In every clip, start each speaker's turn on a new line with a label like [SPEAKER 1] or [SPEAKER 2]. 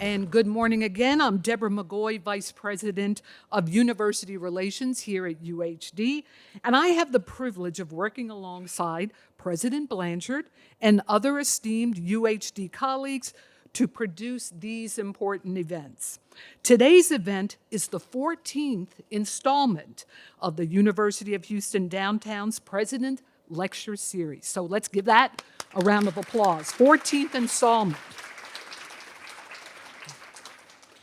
[SPEAKER 1] And good morning again. I'm Deborah McGoy, Vice President of University Relations here at UHD, and I have the privilege of working alongside President Blanchard and other esteemed UHD colleagues to produce these important events. Today's event is the 14th installment of the University of Houston Downtown's President Lecture Series. So let's give that a round of applause. 14th installment.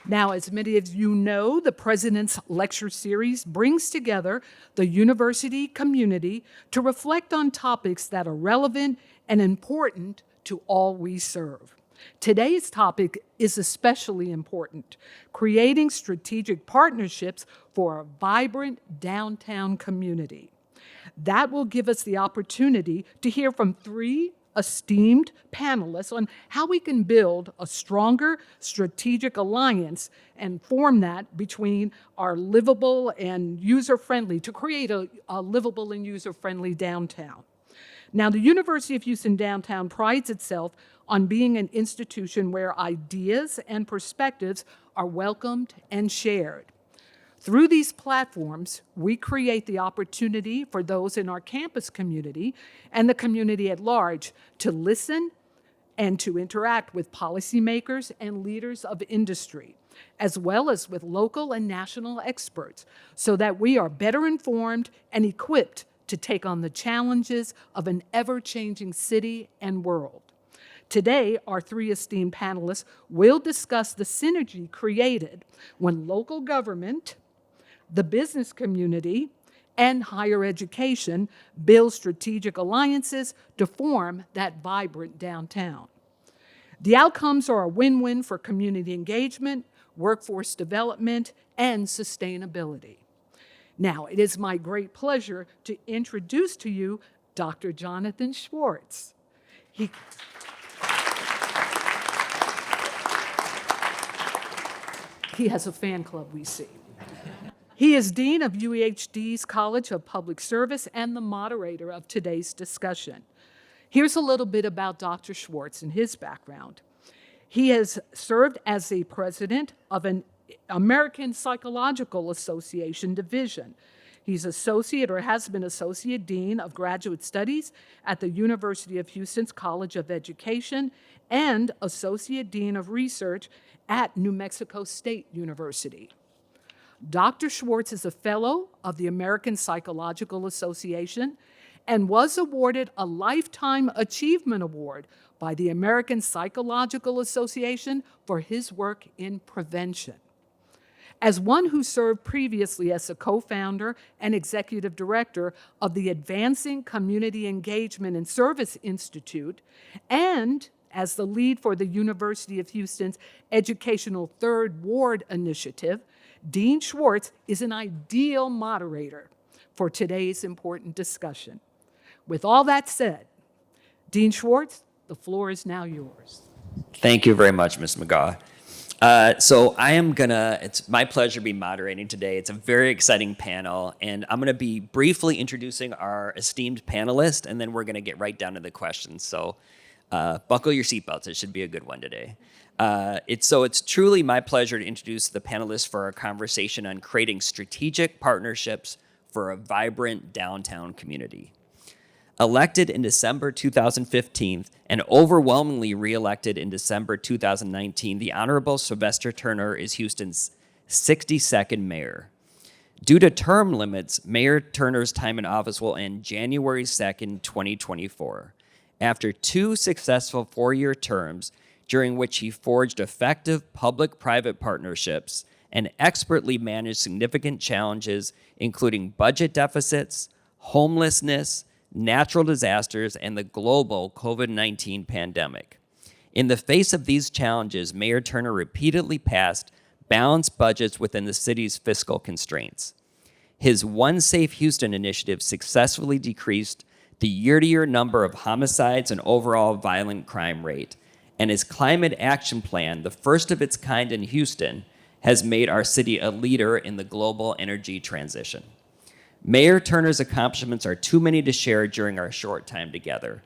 [SPEAKER 1] Now, as many of you know, the President's Lecture Series brings together the university community to reflect on topics that are relevant and important to all we serve. Today's topic is especially important: creating strategic partnerships for a vibrant downtown community. That will give us the opportunity to hear from three esteemed panelists on how we can build a stronger strategic alliance and form that between our livable and user-friendly to create a livable and user-friendly downtown. Now, the University of Houston Downtown prides itself on being an institution where ideas and perspectives are welcomed and shared. Through these platforms, we create the opportunity for those in our campus community and the community at large to listen and to interact with policymakers and leaders of industry, as well as with local and national experts, so that we are better informed and equipped to take on the challenges of an ever-changing city and world. Today, our three esteemed panelists will discuss the synergy created when local government, the business community, and higher education build strategic alliances to form that vibrant downtown. The outcomes are a win-win for community engagement, workforce development, and sustainability. Now, it is my great pleasure to introduce to you Dr. Jonathan Schwartz. He has a fan club, we see. He is Dean of UHD's College of Public Service and the moderator of today's discussion. Here's a little bit about Dr. Schwartz and his background. He has served as the president of an American Psychological Association division. He's associate or has been associate dean of graduate studies at the University of Houston's College of Education and associate dean of research at New Mexico State University. Dr. Schwartz is a fellow of the American Psychological Association and was awarded a Lifetime Achievement Award by the American Psychological Association for his work in prevention. As one who served previously as a co-founder and executive director of the Advancing Community Engagement and Service Institute, and as the lead for the University of Houston's Educational Third Ward Initiative, Dean Schwartz is an ideal moderator for today's important discussion. With all that said, Dean Schwartz, the floor is now yours.
[SPEAKER 2] Thank you very much, Ms. McGaw. It's my pleasure to be moderating today. It's a very exciting panel, and I'm gonna be briefly introducing our esteemed panelists, and then we're gonna get right down to the questions. So buckle your seatbelts, it should be a good one today. It's truly my pleasure to introduce the panelists for our conversation on creating strategic partnerships for a vibrant downtown community. Elected in December 2015 and overwhelmingly reelected in December 2019, the Honorable Sylvester Turner is Houston's 62nd mayor. Due to term limits, Mayor Turner's time in office will end January 2nd, 2024. After two successful four-year terms, during which he forged effective public-private partnerships and expertly managed significant challenges, including budget deficits, homelessness, natural disasters, and the global COVID-19 pandemic. In the face of these challenges, Mayor Turner repeatedly passed balanced budgets within the city's fiscal constraints. His One Safe Houston initiative successfully decreased the year-to-year number of homicides and overall violent crime rate, and his climate action plan, the first of its kind in Houston, has made our city a leader in the global energy transition. Mayor Turner's accomplishments are too many to share during our short time together.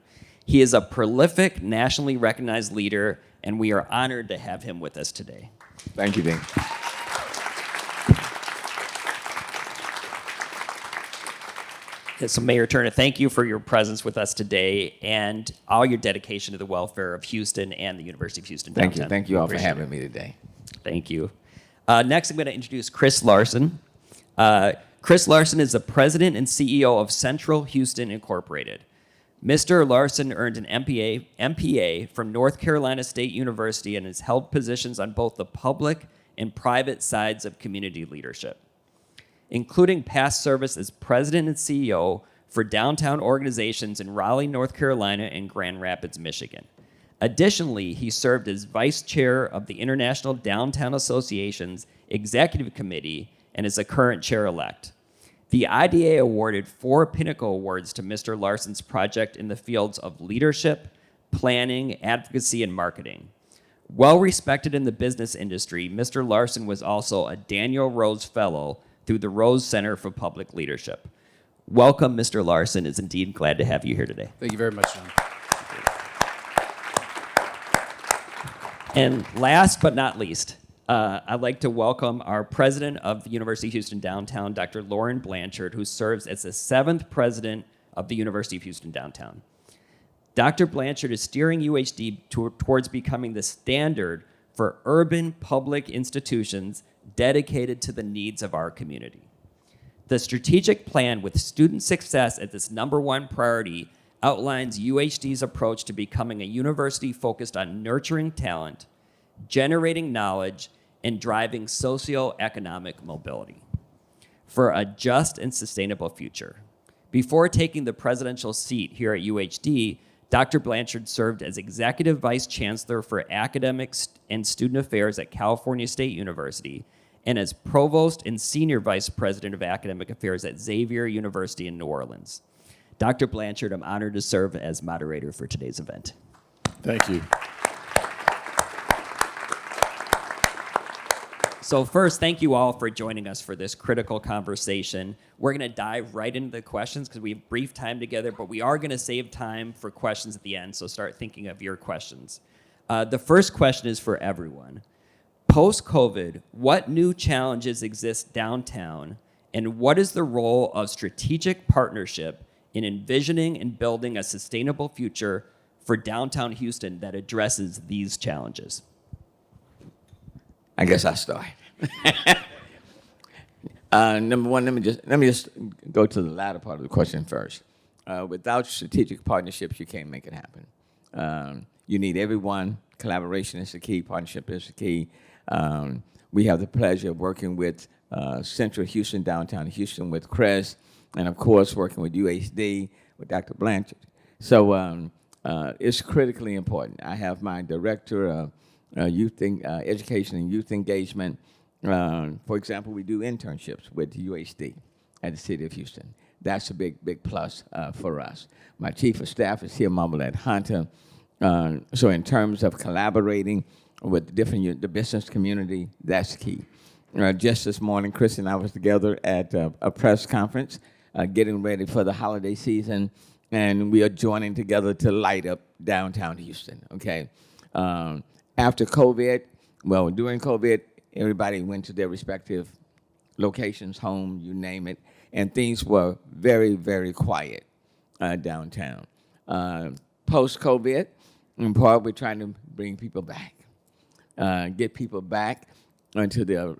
[SPEAKER 2] He is a prolific, nationally recognized leader and we are honored to have him with us today.
[SPEAKER 3] Thank you, Dean.
[SPEAKER 2] So Mayor Turner, thank you for your presence with us today and all your dedication to the welfare of Houston and the University of Houston
[SPEAKER 3] Thank
[SPEAKER 2] downtown.
[SPEAKER 3] you. Thank you all for
[SPEAKER 2] Appreciate
[SPEAKER 3] having
[SPEAKER 2] it.
[SPEAKER 3] me today.
[SPEAKER 2] Thank you. Next, I'm going to introduce Chris Larson. Chris Larson is the president and CEO of Central Houston Incorporated. Mr. Larson earned an MPA from North Carolina State University and has held positions on both the public and private sides of community leadership, including past service as president and CEO for downtown organizations in Raleigh, North Carolina, and Grand Rapids, Michigan. Additionally, he served as vice chair of the International Downtown Association's Executive Committee and is a current chair-elect. The IDA awarded 4 Pinnacle Awards to Mr. Larson's project in the fields of leadership, planning, advocacy, and marketing. Well respected in the business industry, Mr. Larson was also a Daniel Rose Fellow through the Rose Center for Public Leadership. Welcome, Mr. Larson. It's indeed glad to have you here today.
[SPEAKER 4] Thank you very much, John.
[SPEAKER 2] And last but not least, I'd like to welcome our president of the University of Houston Downtown, Dr. Lauren Blanchard, who serves as the 7th president of the University of Houston Downtown. Dr. Blanchard is steering UHD towards becoming the standard for urban public institutions dedicated to the needs of our community. The strategic plan with student success as its #1 priority outlines UHD's approach to becoming a university focused on nurturing talent, generating knowledge, and driving socioeconomic mobility for a just and sustainable future. Before taking the presidential seat here at UHD, Dr. Blanchard served as Executive Vice Chancellor for Academics and Student Affairs at California State University and as Provost and Senior Vice President of Academic Affairs at Xavier University in New Orleans. Dr. Blanchard, I'm honored to serve as moderator for today's event.
[SPEAKER 4] Thank you.
[SPEAKER 2] So first, thank you all for joining us for this critical conversation. We're going to dive right into the questions because we have brief time together, but we are going to save time for questions at the end, so start thinking of your questions. The first question is for everyone. Post-COVID, what new challenges exist downtown, and what is the role of strategic partnership in envisioning and building a sustainable future for downtown Houston that addresses these challenges?
[SPEAKER 3] I guess I'll start. Number one, let me just go to the latter part of the question first. Without strategic partnerships, you can't make it happen. You need everyone. Collaboration is the key. Partnership is the key. We have the pleasure of working with Central Houston, Downtown Houston, with Chris, and of course working with UHD with Dr. Blanchard. So it's critically important. I have my director of education and youth engagement. For example, we do internships with UHD at the City of Houston. That's a big plus for us. My chief of staff is here, Marmalade Hunter. So in terms of collaborating with the business community, that's key. Just this morning, Chris and I was together at a press conference, getting ready for the holiday season, and we are joining together to light up downtown Houston, okay? After COVID, during COVID, everybody went to their respective locations, home, you name it, and things were very, very quiet downtown. Post-COVID, in part, we're trying to bring people back, get people back into their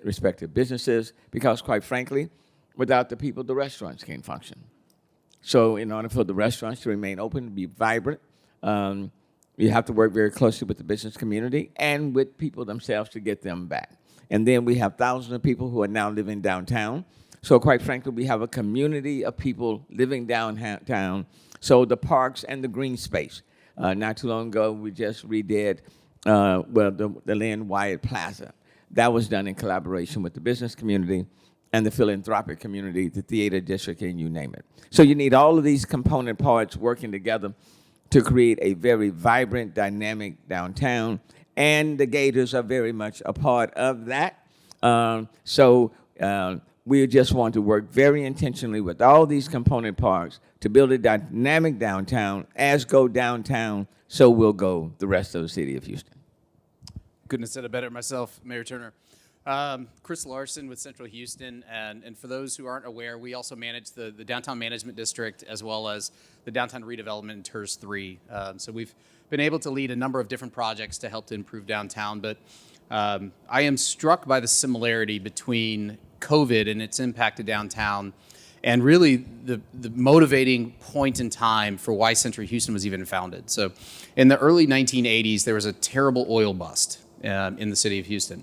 [SPEAKER 3] respective businesses, because quite frankly, without the people, the restaurants can't function. So in order for the restaurants to remain open, to be vibrant, you have to work very closely with the business community and with people themselves to get them back. And then we have thousands of people who are now living downtown. So quite frankly, we have a community of people living downtown. So the parks and the green space. Not too long ago, we just redid the Lynn Wyatt Plaza. That was done in collaboration with the business community and the philanthropic community, the theater district, and you name it. So you need all of these component parts working together to create a very vibrant, dynamic downtown, and the Gators are very much a part of that. we just want to work very intentionally with all these component parts to build a dynamic downtown. As go downtown, so will go the rest of the city of Houston.
[SPEAKER 4] Couldn't have said it better myself, Mayor Turner. Chris Larson with Central Houston, and for those who aren't aware, we also manage the Downtown Management District as well as the Downtown Redevelopment in TERS 3. So we've been able to lead a number of different projects to help to improve downtown, but I am struck by the similarity between COVID and its impact to downtown and really the motivating point in time for why Central Houston was even founded. So in the early 1980s, there was a terrible oil bust in the city of Houston.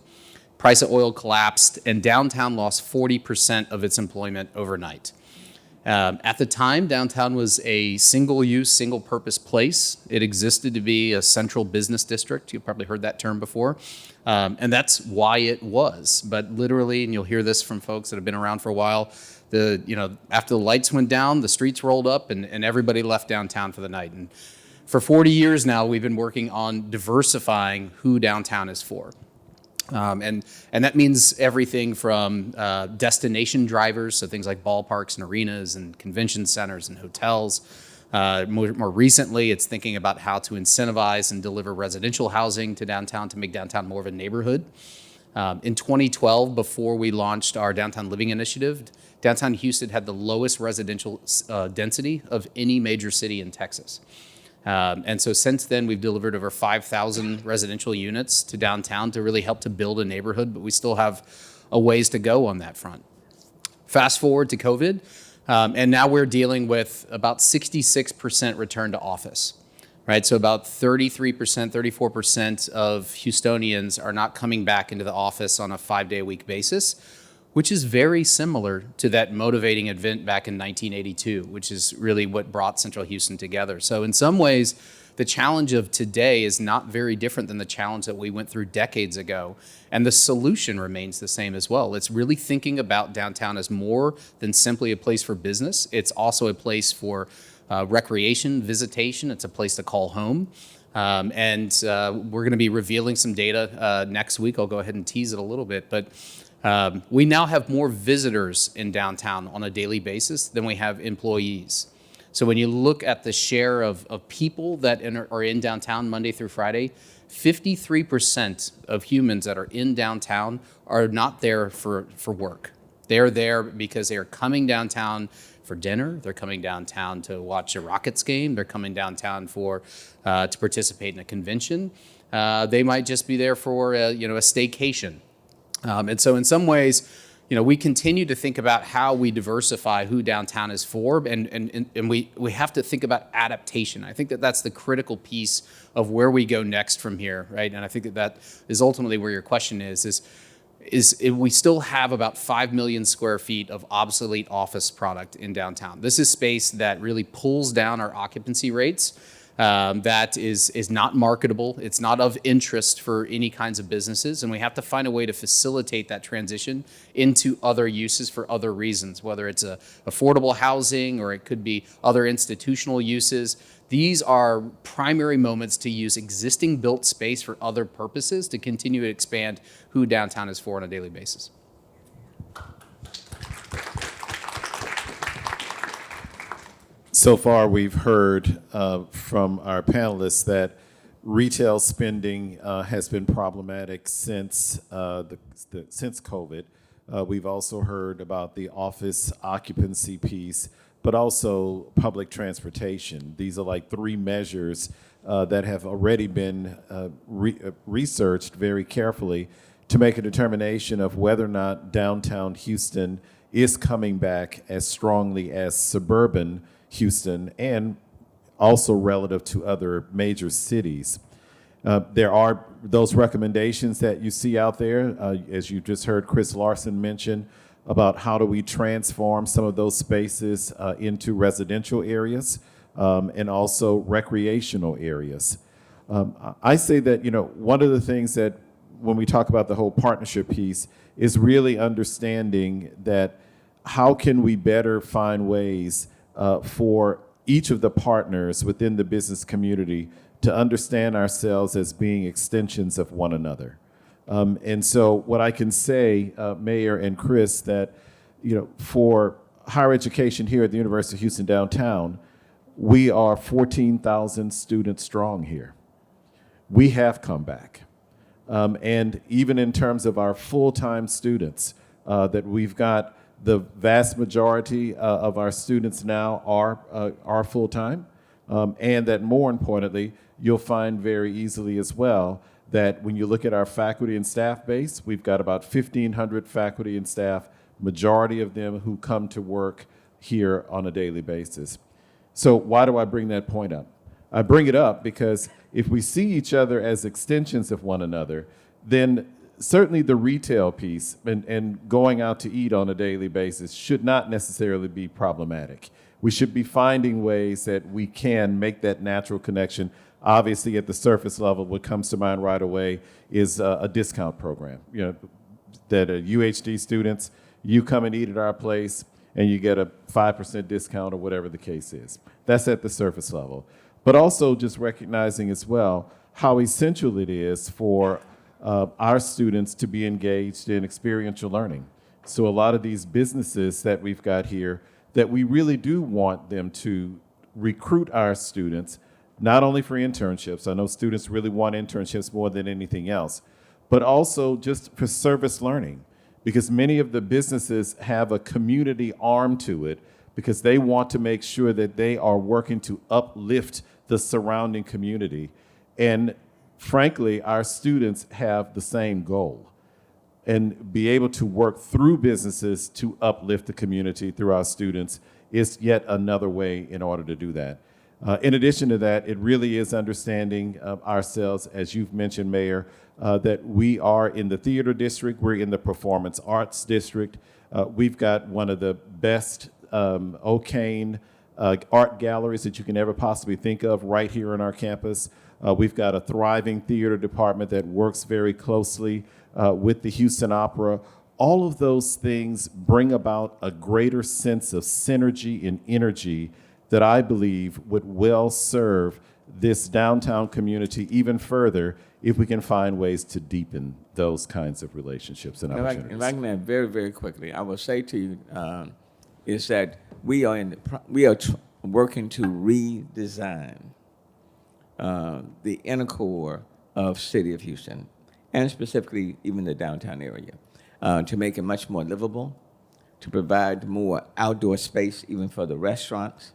[SPEAKER 4] Price of oil collapsed, and downtown lost 40% of its employment overnight. At the time, downtown was a single-use, single-purpose place. It existed to be a central business district. You've probably heard that term before. And that's why it was. But literally, and you'll hear this from folks that have been around for a while, after the lights went down, the streets rolled up, and everybody left downtown for the night. And for 40 years now, we've been working on diversifying who downtown is for. And that means everything from destination drivers, so things like ballparks and arenas and convention centers and hotels. More recently, it's thinking about how to incentivize and deliver residential housing to downtown to make downtown more of a neighborhood. In 2012, before we launched our Downtown Living Initiative, downtown Houston had the lowest residential density of any major city in Texas. And so since then, we've delivered over 5,000 residential units to downtown to really help to build a neighborhood, but we still have a ways to go on that front. Fast forward to COVID, and now we're dealing with about 66% return to office, right? So about 33%, 34% of Houstonians are not coming back into the office on a 5-day-a-week basis, which is very similar to that motivating event back in 1982, which is really what brought Central Houston together. So in some ways, the challenge of today is not very different than the challenge that we went through decades ago. And the solution remains the same as well. It's really thinking about downtown as more than simply a place for business. It's also a place for recreation, visitation. It's a place to call home. And we're going to be revealing some data next week. I'll go ahead and tease it a little bit. But we now have more visitors in downtown on a daily basis than we have employees. So when you look at the share of people that are in downtown Monday through Friday, 53% of humans that are in downtown are not there for work. They're there because they are coming downtown for dinner. They're coming downtown to watch a Rockets game. They're coming downtown to participate in a convention. They might just be there for a staycation. And so in some ways, we continue to think about how we diversify who downtown is for, and we have to think about adaptation. I think that's the critical piece of where we go next from here, right? And I think that is ultimately where your question is we still have about 5 million square feet of obsolete office product in downtown. This is space that really pulls down our occupancy rates. That is not marketable. It's not of interest for any kinds of businesses, and we have to find a way to facilitate that transition into other uses for other reasons, whether it's affordable housing or it could be other institutional uses. These are primary moments to use existing built space for other purposes to continue to expand who downtown is for on a daily basis.
[SPEAKER 5] So far, we've heard from our panelists that retail spending has been problematic since COVID. We've also heard about the office occupancy piece, but also public transportation. These are like 3 measures that have already been researched very carefully to make a determination of whether or not downtown Houston is coming back as strongly as suburban Houston, and also relative to other major cities. There are those recommendations that you see out there, as you just heard Chris Larson mention, about how do we transform some of those spaces into residential areas and also recreational areas. I say that, one of the things that when we talk about the whole partnership piece is really understanding that how can we better find ways for each of the partners within the business community to understand ourselves as being extensions of one another. And so what I can say, Mayor and Chris, that for higher education here at the University of Houston downtown, we are 14,000 students strong here. We have come back. And even in terms of our full-time students, that we've got the vast majority of our students now are full-time, and that more importantly, you'll find very easily as well that when you look at our faculty and staff base, we've got about 1,500 faculty and staff, majority of them who come to work here on a daily basis. So why do I bring that point up? I bring it up because if we see each other as extensions of one another, then certainly the retail piece and going out to eat on a daily basis should not necessarily be problematic. We should be finding ways that we can make that natural connection. Obviously, at the surface level, what comes to mind right away is a discount program. That UHD students, you come and eat at our place, and you get a 5% discount or whatever the case is. That's at the surface level. But also just recognizing as well how essential it is for our students to be engaged in experiential learning. So a lot of these businesses that we've got here, that we really do want them to recruit our students, not only for internships. I know students really want internships more than anything else, but also just for service learning, because many of the businesses have a community arm to it because they want to make sure that they are working to uplift the surrounding community. And frankly, our students have the same goal, and be able to work through businesses to uplift the community through our students is yet another way in order to do that. In addition to that, it really is understanding ourselves, as you've mentioned, Mayor, that we are in the theater district, we're in the performance arts district. We've got one of the best O'Kane art galleries that you can ever possibly think of right here on our campus. We've got a thriving theater department that works very closely with the Houston Opera. All of those things bring about a greater sense of synergy and energy that I believe would well serve this downtown community even further if we can find ways to deepen those kinds of relationships and opportunities.
[SPEAKER 3] If I can add very, very quickly, I will say to you is that we are working to redesign the inner core of City of Houston, and specifically even the downtown area, to make it much more livable, to provide more outdoor space even for the restaurants,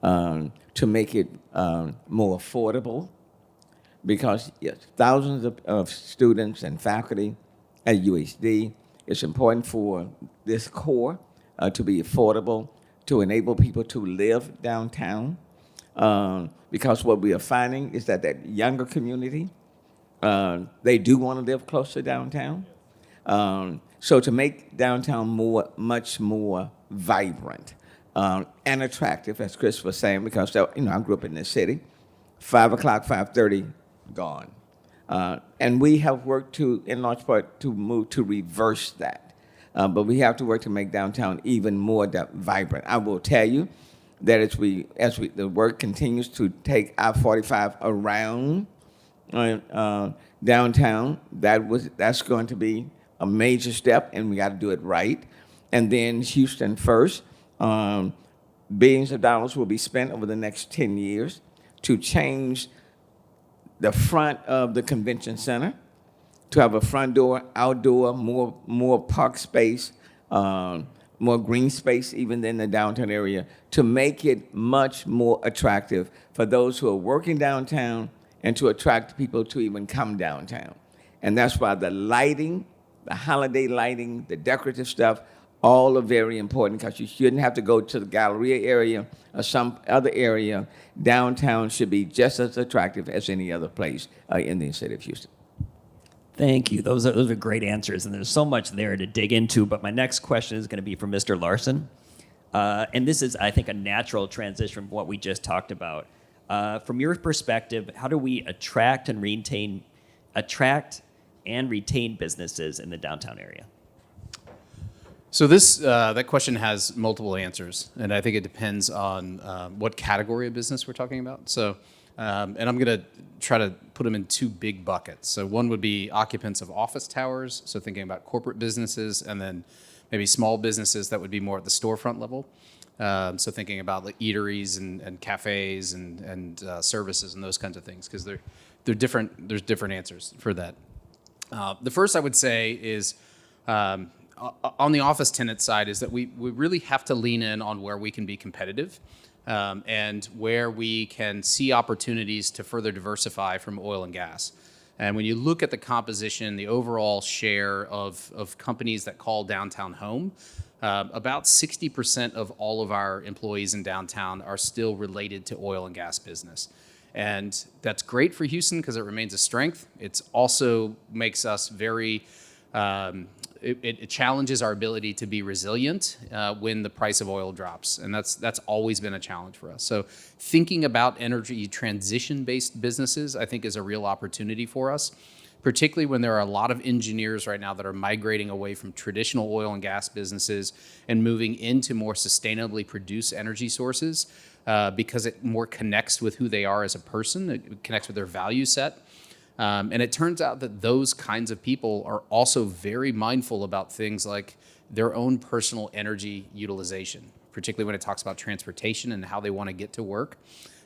[SPEAKER 3] to make it more affordable, because yes, thousands of students and faculty at UHD, it's important for this core to be affordable, to enable people to live downtown, because what we are finding is that younger community, they do want to live close to downtown. So to make downtown much more vibrant and attractive, as Chris was saying, because I grew up in this city, 5 o'clock, 5:30, gone. And we have worked in large part, to reverse that. But we have to work to make downtown even more vibrant. I will tell you that as the work continues to take I-45 around downtown, that's going to be a major step, and we got to do it right. And then Houston First, billions of dollars will be spent over the next 10 years to change the front of the convention center, to have a front door, outdoor, more park space, more green space even in the downtown area, to make it much more attractive for those who are working downtown and to attract people to even come downtown. And that's why the lighting, the holiday lighting, the decorative stuff, all are very important, because you shouldn't have to go to the Galleria area or some other area. Downtown should be just as attractive as any other place in the city of Houston.
[SPEAKER 2] Thank you. Those are great answers, and there's so much there to dig into. But my next question is going to be for Mr. Larson. And this is, I think, a natural transition from what we just talked about. From your perspective, how do we attract and retain businesses in the downtown area?
[SPEAKER 4] So that question has multiple answers, and I think it depends on what category of business we're talking about. So, and I'm going to try to put them in two big buckets. So one would be occupants of office towers, so thinking about corporate businesses, and then maybe small businesses that would be more at the storefront level. So thinking about like eateries and cafes and services and those kinds of things, because they're different. There's different answers for that. The first I would say is on the office tenant side is that we really have to lean in on where we can be competitive and where we can see opportunities to further diversify from oil and gas. And when you look at the composition, the overall share of companies that call downtown home, about 60% of all of our employees in downtown are still related to oil and gas business. And that's great for Houston because it remains a strength. It also makes us very, it challenges our ability to be resilient when the price of oil drops. And that's always been a challenge for us. So thinking about energy transition-based businesses, I think, is a real opportunity for us, particularly when there are a lot of engineers right now that are migrating away from traditional oil and gas businesses and moving into more sustainably produced energy sources because it more connects with who they are as a person, it connects with their value set. And it turns out that those kinds of people are also very mindful about things like their own personal energy utilization, particularly when it talks about transportation and how they want to get to work.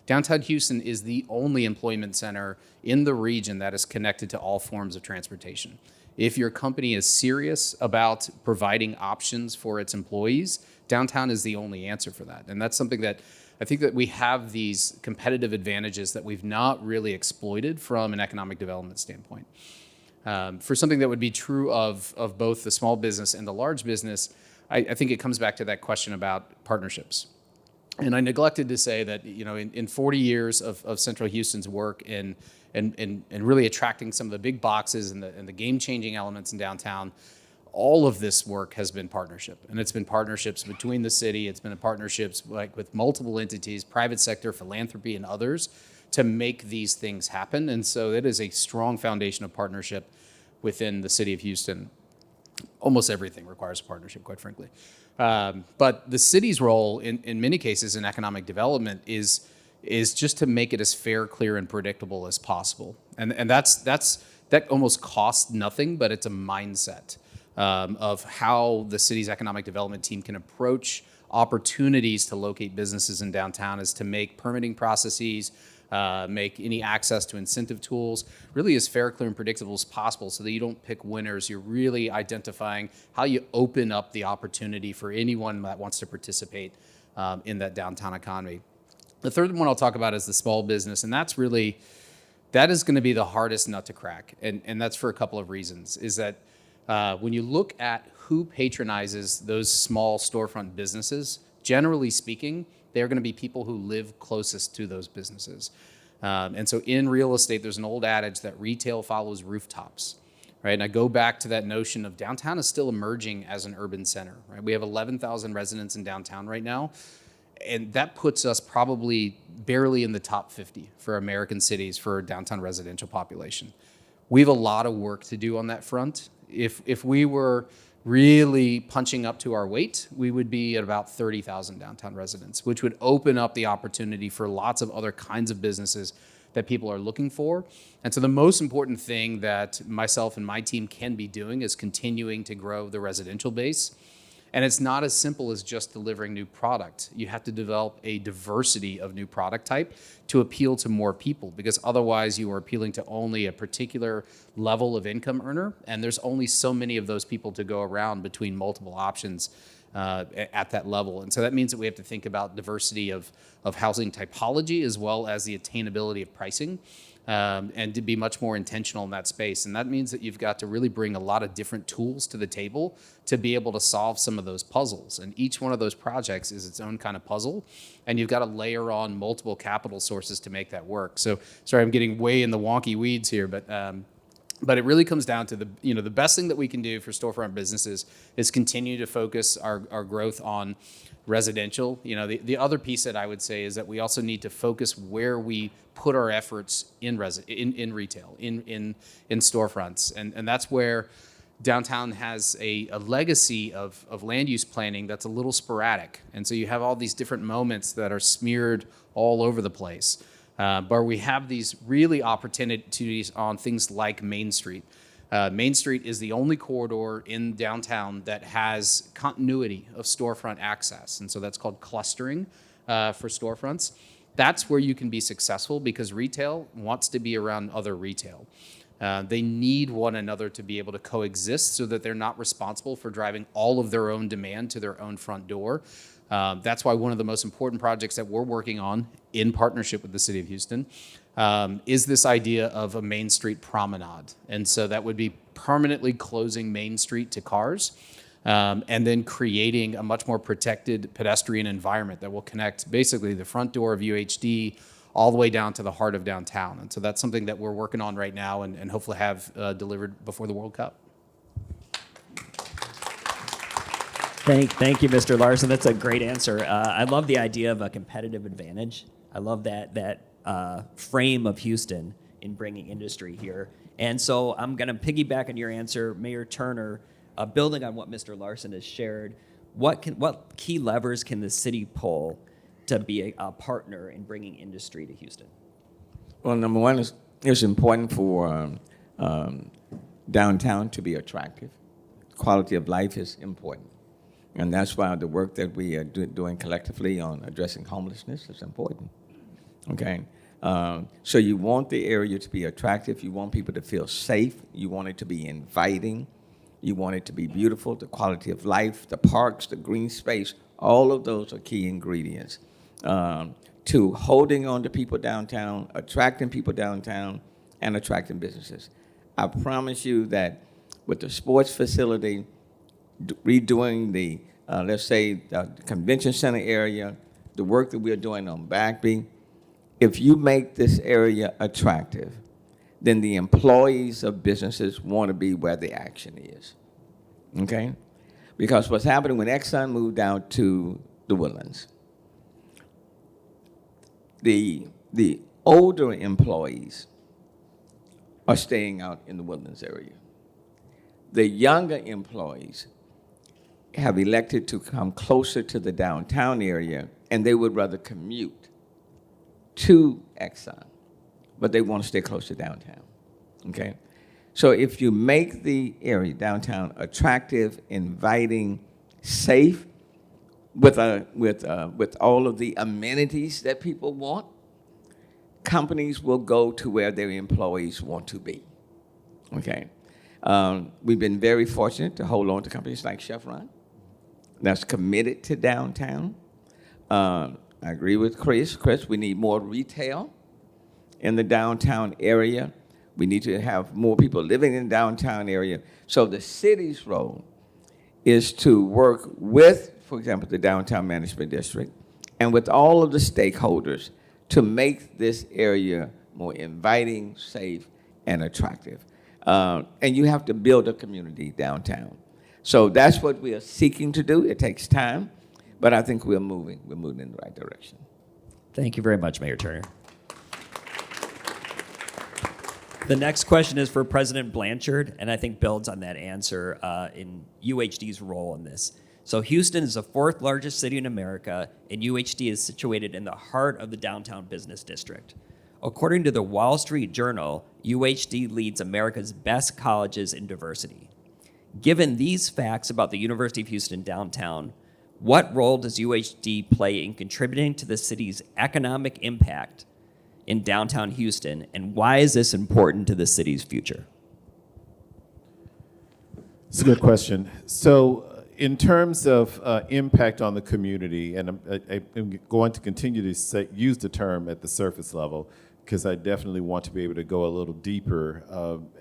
[SPEAKER 4] Downtown Houston is the only employment center in the region that is connected to all forms of transportation. If your company is serious about providing options for its employees, downtown is the only answer for that. And that's something that I think that we have these competitive advantages that we've not really exploited from an economic development standpoint. For something that would be true of both the small business and the large business, I think it comes back to that question about partnerships. And I neglected to say that, in 40 years of Central Houston's work and really attracting some of the big boxes and the game-changing elements in downtown, all of this work has been partnership. And it's been partnerships between the city. It's been partnerships like with multiple entities, private sector, philanthropy, and others to make these things happen. And so it is a strong foundation of partnership within the city of Houston. Almost everything requires a partnership, quite frankly. But the city's role in many cases in economic development is just to make it as fair, clear, and predictable as possible. And that almost costs nothing, but it's a mindset of how the city's economic development team can approach opportunities to locate businesses in downtown, is to make permitting processes, make any access to incentive tools really as fair, clear, and predictable as possible so that you don't pick winners. You're really identifying how you open up the opportunity for anyone that wants to participate in that downtown economy. The third one I'll talk about is the small business, and that is going to be the hardest nut to crack. And that's for a couple of reasons, is that when you look at who patronizes those small storefront businesses, generally speaking, they're going to be people who live closest to those businesses. And so in real estate, there's an old adage that retail follows rooftops, right? And I go back to that notion of downtown is still emerging as an urban center, right? We have 11,000 residents in downtown right now, and that puts us probably barely in the top 50 for American cities for downtown residential population. We have a lot of work to do on that front. If we were really punching up to our weight, we would be at about 30,000 downtown residents, which would open up the opportunity for lots of other kinds of businesses that people are looking for. And so the most important thing that myself and my team can be doing is continuing to grow the residential base. And it's not as simple as just delivering new product. You have to develop a diversity of new product type to appeal to more people, because otherwise you are appealing to only a particular level of income earner, and there's only so many of those people to go around between multiple options at that level. And so that means that we have to think about diversity of housing typology as well as the attainability of pricing. And to be much more intentional in that space. And that means that you've got to really bring a lot of different tools to the table to be able to solve some of those puzzles. And each one of those projects is its own kind of puzzle. And you've got to layer on multiple capital sources to make that work. So, sorry, I'm getting way in the wonky weeds here, but it really comes down to the best thing that we can do for storefront businesses is continue to focus our growth on residential. The other piece that I would say is that we also need to focus where we put our efforts in retail, in storefronts. And that's where downtown has a legacy of land use planning that's a little sporadic. And so you have all these different moments that are smeared all over the place. But we have these really opportunities on things like Main Street. Main Street is the only corridor in downtown that has continuity of storefront access. And so that's called clustering for storefronts. That's where you can be successful because retail wants to be around other retail. They need one another to be able to coexist so that they're not responsible for driving all of their own demand to their own front door. That's why one of the most important projects that we're working on in partnership with the City of Houston is this idea of a Main Street promenade. And so that would be permanently closing Main Street to cars and then creating a much more protected pedestrian environment that will connect basically the front door of UHD all the way down to the heart of downtown. And so that's something that we're working on right now and hopefully have delivered before the World Cup.
[SPEAKER 2] Thank you, Mr. Larson. That's a great answer. I love the idea of a competitive advantage. I love that frame of Houston in bringing industry here. And so I'm going to piggyback on your answer, Mayor Turner, building on what Mr. Larson has shared. What key levers can the city pull to be a partner in bringing industry to Houston?
[SPEAKER 3] Well, number one is it's important for downtown to be attractive. Quality of life is important. And that's why the work that we are doing collectively on addressing homelessness is important. Okay? So you want the area to be attractive. You want people to feel safe. You want it to be inviting. You want it to be beautiful, the quality of life, the parks, the green space. All of those are key ingredients to holding on to people downtown, attracting people downtown, and attracting businesses. I promise you that with the sports facility, redoing the, let's say, the convention center area, the work that we're doing on Bagby, if you make this area attractive, then the employees of businesses want to be where the action is, okay? Because what's happening when Exxon moved down to the Woodlands, the older employees are staying out in the Woodlands area. The younger employees have elected to come closer to the downtown area, and they would rather commute to Exxon, but they want to stay close to downtown, okay? So if you make the area downtown attractive, inviting, safe, with all of the amenities that people want, companies will go to where their employees want to be, okay? We've been very fortunate to hold on to companies like Chevron that's committed to downtown. I agree with Chris. We need more retail in the downtown area. We need to have more people living in the downtown area. So the city's role is to work with, for example, the Downtown Management District and with all of the stakeholders to make this area more inviting, safe, and attractive. And you have to build a community downtown. So that's what we are seeking to do. It takes time, but I think we're moving in the right direction.
[SPEAKER 2] Thank you very much, Mayor Turner. The next question is for President Blanchard, and I think builds on that answer in UHD's role in this. So Houston is the fourth largest city in America, and UHD is situated in the heart of the downtown business district. According to the Wall Street Journal, UHD leads America's best colleges in diversity. Given these facts about the University of Houston downtown, what role does UHD play in contributing to the city's economic impact in downtown Houston, and why is this important to the city's future?
[SPEAKER 5] It's a good question. So in terms of impact on the community, and I'm going to continue to use the term at the surface level, because I definitely want to be able to go a little deeper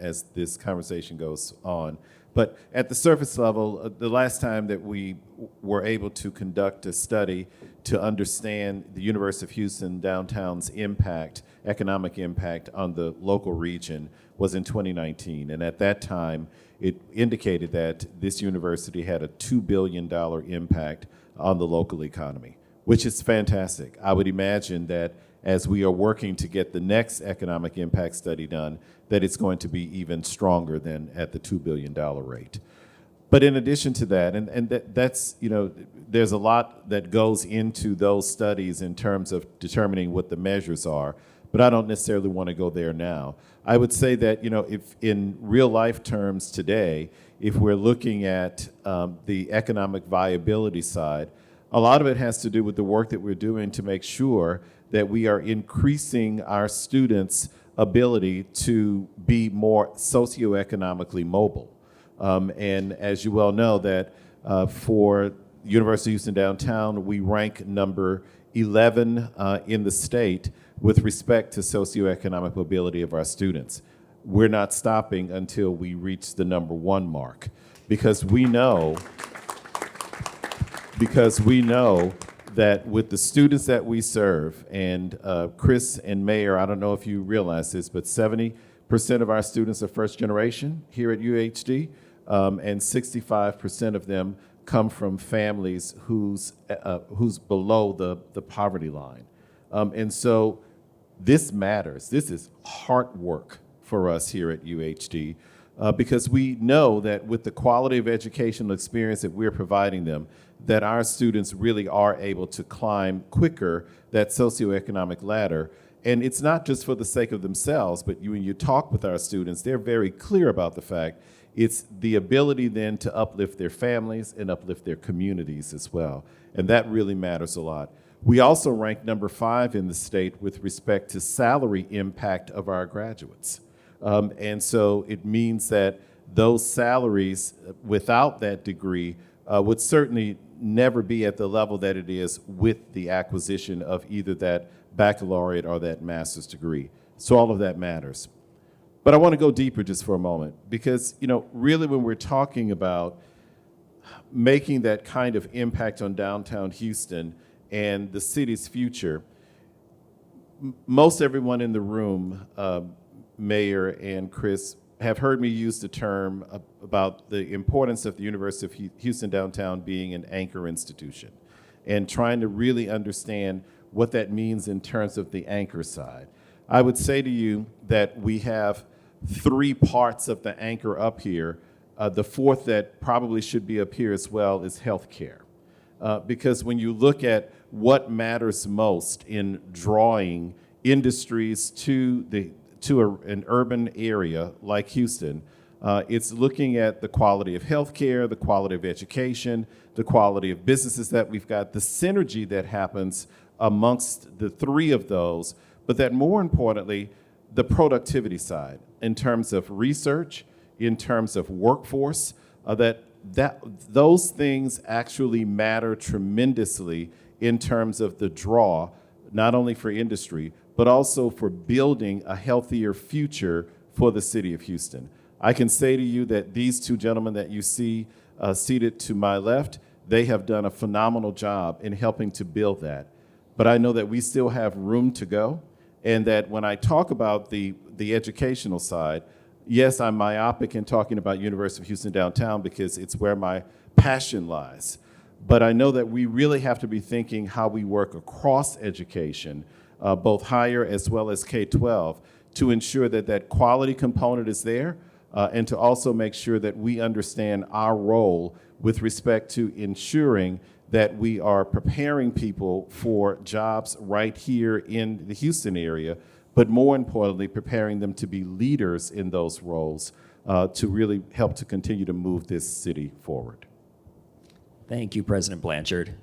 [SPEAKER 5] as this conversation goes on. But at the surface level, the last time that we were able to conduct a study to understand the University of Houston downtown's impact, economic impact on the local region was in 2019. And at that time, it indicated that this university had a $2 billion impact on the local economy, which is fantastic. I would imagine that as we are working to get the next economic impact study done, that it's going to be even stronger than at the $2 billion rate. But in addition to that, and that's, you know, there's a lot that goes into those studies in terms of determining what the measures are, but I don't necessarily want to go there now. I would say that, if in real life terms today, if we're looking at the economic viability side, a lot of it has to do with the work that we're doing to make sure that we are increasing our students' ability to be more socioeconomically mobile. And as you well know, that for University of Houston Downtown, we rank number 11 in the state with respect to socioeconomic mobility of our students. We're not stopping until we reach the number 1 mark, because we know that with the students that we serve, and Chris and Mayor, I don't know if you realize this, but 70% of our students are first generation here at UHD, and 65% of them come from families who's below the poverty line. And so this matters. This is hard work for us here at UHD, because we know that with the quality of educational experience that we're providing them, that our students really are able to climb quicker that socioeconomic ladder. And it's not just for the sake of themselves, but when you talk with our students, they're very clear about the fact it's the ability then to uplift their families and uplift their communities as well. And that really matters a lot. We also rank number 5 in the state with respect to salary impact of our graduates. And so it means that those salaries without that degree would certainly never be at the level that it is with the acquisition of either that baccalaureate or that master's degree. So all of that matters. But I want to go deeper just for a moment, because, really when we're talking about making that kind of impact on downtown Houston and the city's future, most everyone in the room, Mayor and Chris, have heard me use the term about the importance of the University of Houston Downtown being an anchor institution, and trying to really understand what that means in terms of the anchor side. I would say to you that we have 3 parts of the anchor up here. The 4th that probably should be up here as well is healthcare. Because when you look at what matters most in drawing industries to an urban area like Houston, it's looking at the quality of healthcare, the quality of education, the quality of businesses that we've got, the synergy that happens amongst the 3 of those, but that more importantly, the productivity side in terms of research, in terms of workforce, that those things actually matter tremendously in terms of the draw, not only for industry, but also for building a healthier future for the city of Houston. I can say to you that these 2 gentlemen that you see seated to my left, they have done a phenomenal job in helping to build that. But I know that we still have room to go, and that when I talk about the educational side, yes, I'm myopic in talking about University of Houston Downtown because it's where my passion lies. But I know that we really have to be thinking how we work across education, both higher as well as K-12, to ensure that that quality component is there, and to also make sure that we understand our role with respect to ensuring that we are preparing people for jobs right here in the Houston area, but more importantly, preparing them to be leaders in those roles to really help to continue to move this city forward.
[SPEAKER 2] Thank you, President Blanchard.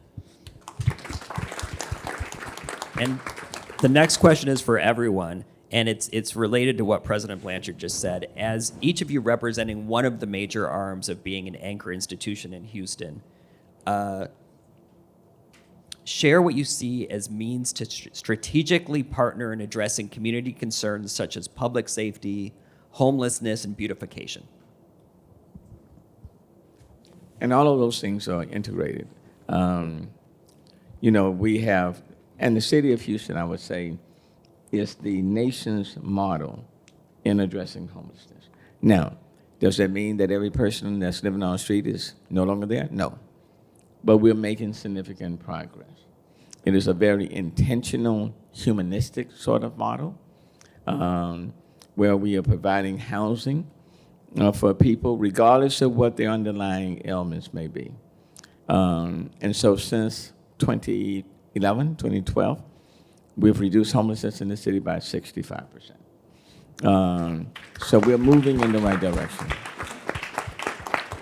[SPEAKER 2] And the next question is for everyone, and it's related to what President Blanchard just said. As each of you representing one of the major arms of being an anchor institution in Houston, share what you see as means to strategically partner in addressing community concerns such as public safety, homelessness, and beautification.
[SPEAKER 3] And all of those things are integrated. We have, and the city of Houston, I would say, is the nation's model in addressing homelessness. Now, does that mean that every person that's living on the street is no longer there? No. But we're making significant progress. It is a very intentional, humanistic sort of model where we are providing housing for people, regardless of what their underlying ailments may be. And so since 2011, 2012, we've reduced homelessness in the city by 65%. So we're moving in the right direction.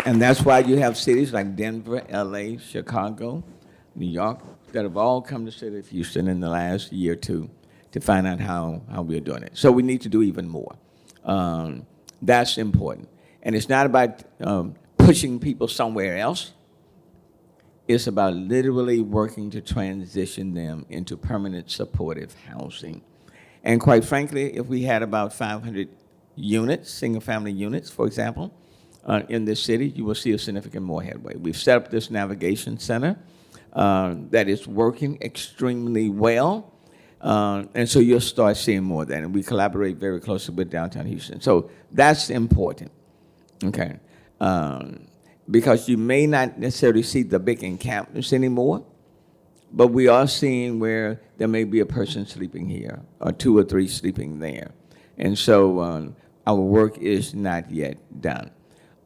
[SPEAKER 3] And that's why you have cities like Denver, LA, Chicago, New York, that have all come to the city of Houston in the last year or two to find out how we're doing it. So we need to do even more. That's important. And it's not about pushing people somewhere else. It's about literally working to transition them into permanent supportive housing. And quite frankly, if we had about 500 units, single-family units, for example, in this city, you will see a significant more headway. We've set up this navigation center that is working extremely well. And so you'll start seeing more of that. And we collaborate very closely with downtown Houston. So that's important, okay? Because you may not necessarily see the big encampments anymore, but we are seeing where there may be a person sleeping here or 2 or 3 sleeping there. And so our work is not yet done.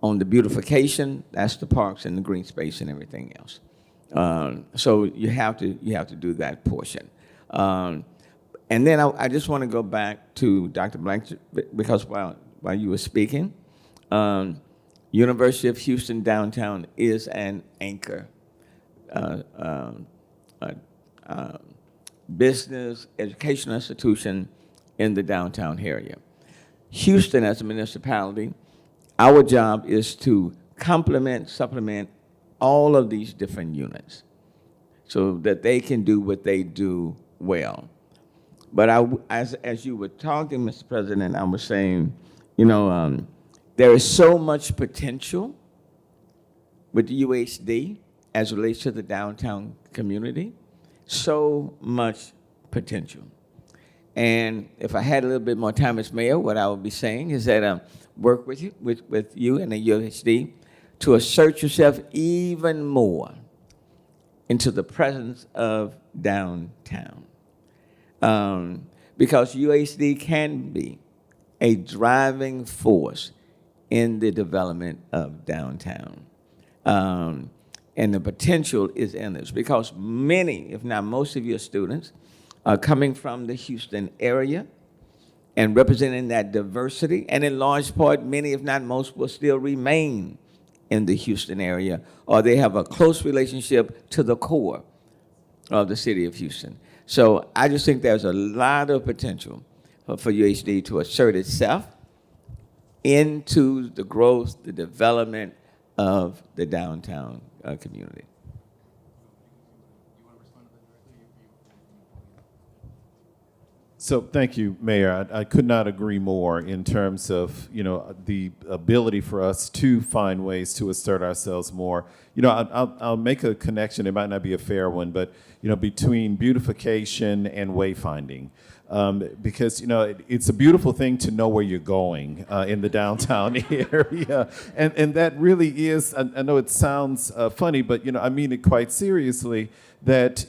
[SPEAKER 3] On the beautification, that's the parks and the green space and everything else. So you have to do that portion. And then I just want to go back to Dr. Blanchard, because while you were speaking, University of Houston downtown is an anchor business, educational institution in the downtown area. Houston, as a municipality, our job is to complement, supplement all of these different units so that they can do what they do well. But as you were talking, Mr. President, I was saying, there is so much potential with the UHD as it relates to the downtown community, so much potential. And if I had a little bit more time as mayor, what I would be saying is that work with you and the UHD to assert yourself even more into the presence of downtown. Because UHD can be a driving force in the development of downtown. And the potential is endless because many, if not most of your students are coming from the Houston area and representing that diversity. And in large part, many, if not most, will still remain in the Houston area, or they have a close relationship to the core of the city of Houston. So I just think there's a lot of potential for UHD to assert itself into the growth, the development of the downtown community.
[SPEAKER 5] So thank you, Mayor. I could not agree more in terms of, the ability for us to find ways to assert ourselves more. I'll make a connection. It might not be a fair one, but, between beautification and wayfinding. Because, it's a beautiful thing to know where you're going in the downtown area. And that really is, I know it sounds funny, but, I mean it quite seriously, that,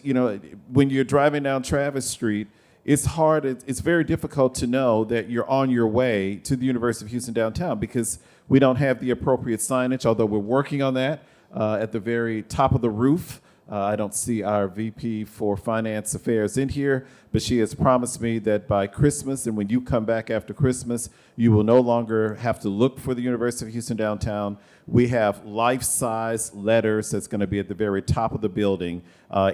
[SPEAKER 5] when you're driving down Travis Street, it's hard, it's very difficult to know that you're on your way to the University of Houston downtown because we don't have the appropriate signage, although we're working on that at the very top of the roof. I don't see our VP for Finance Affairs in here, but she has promised me that by Christmas, and when you come back after Christmas, you will no longer have to look for the University of Houston downtown. We have life-size letters that's going to be at the very top of the building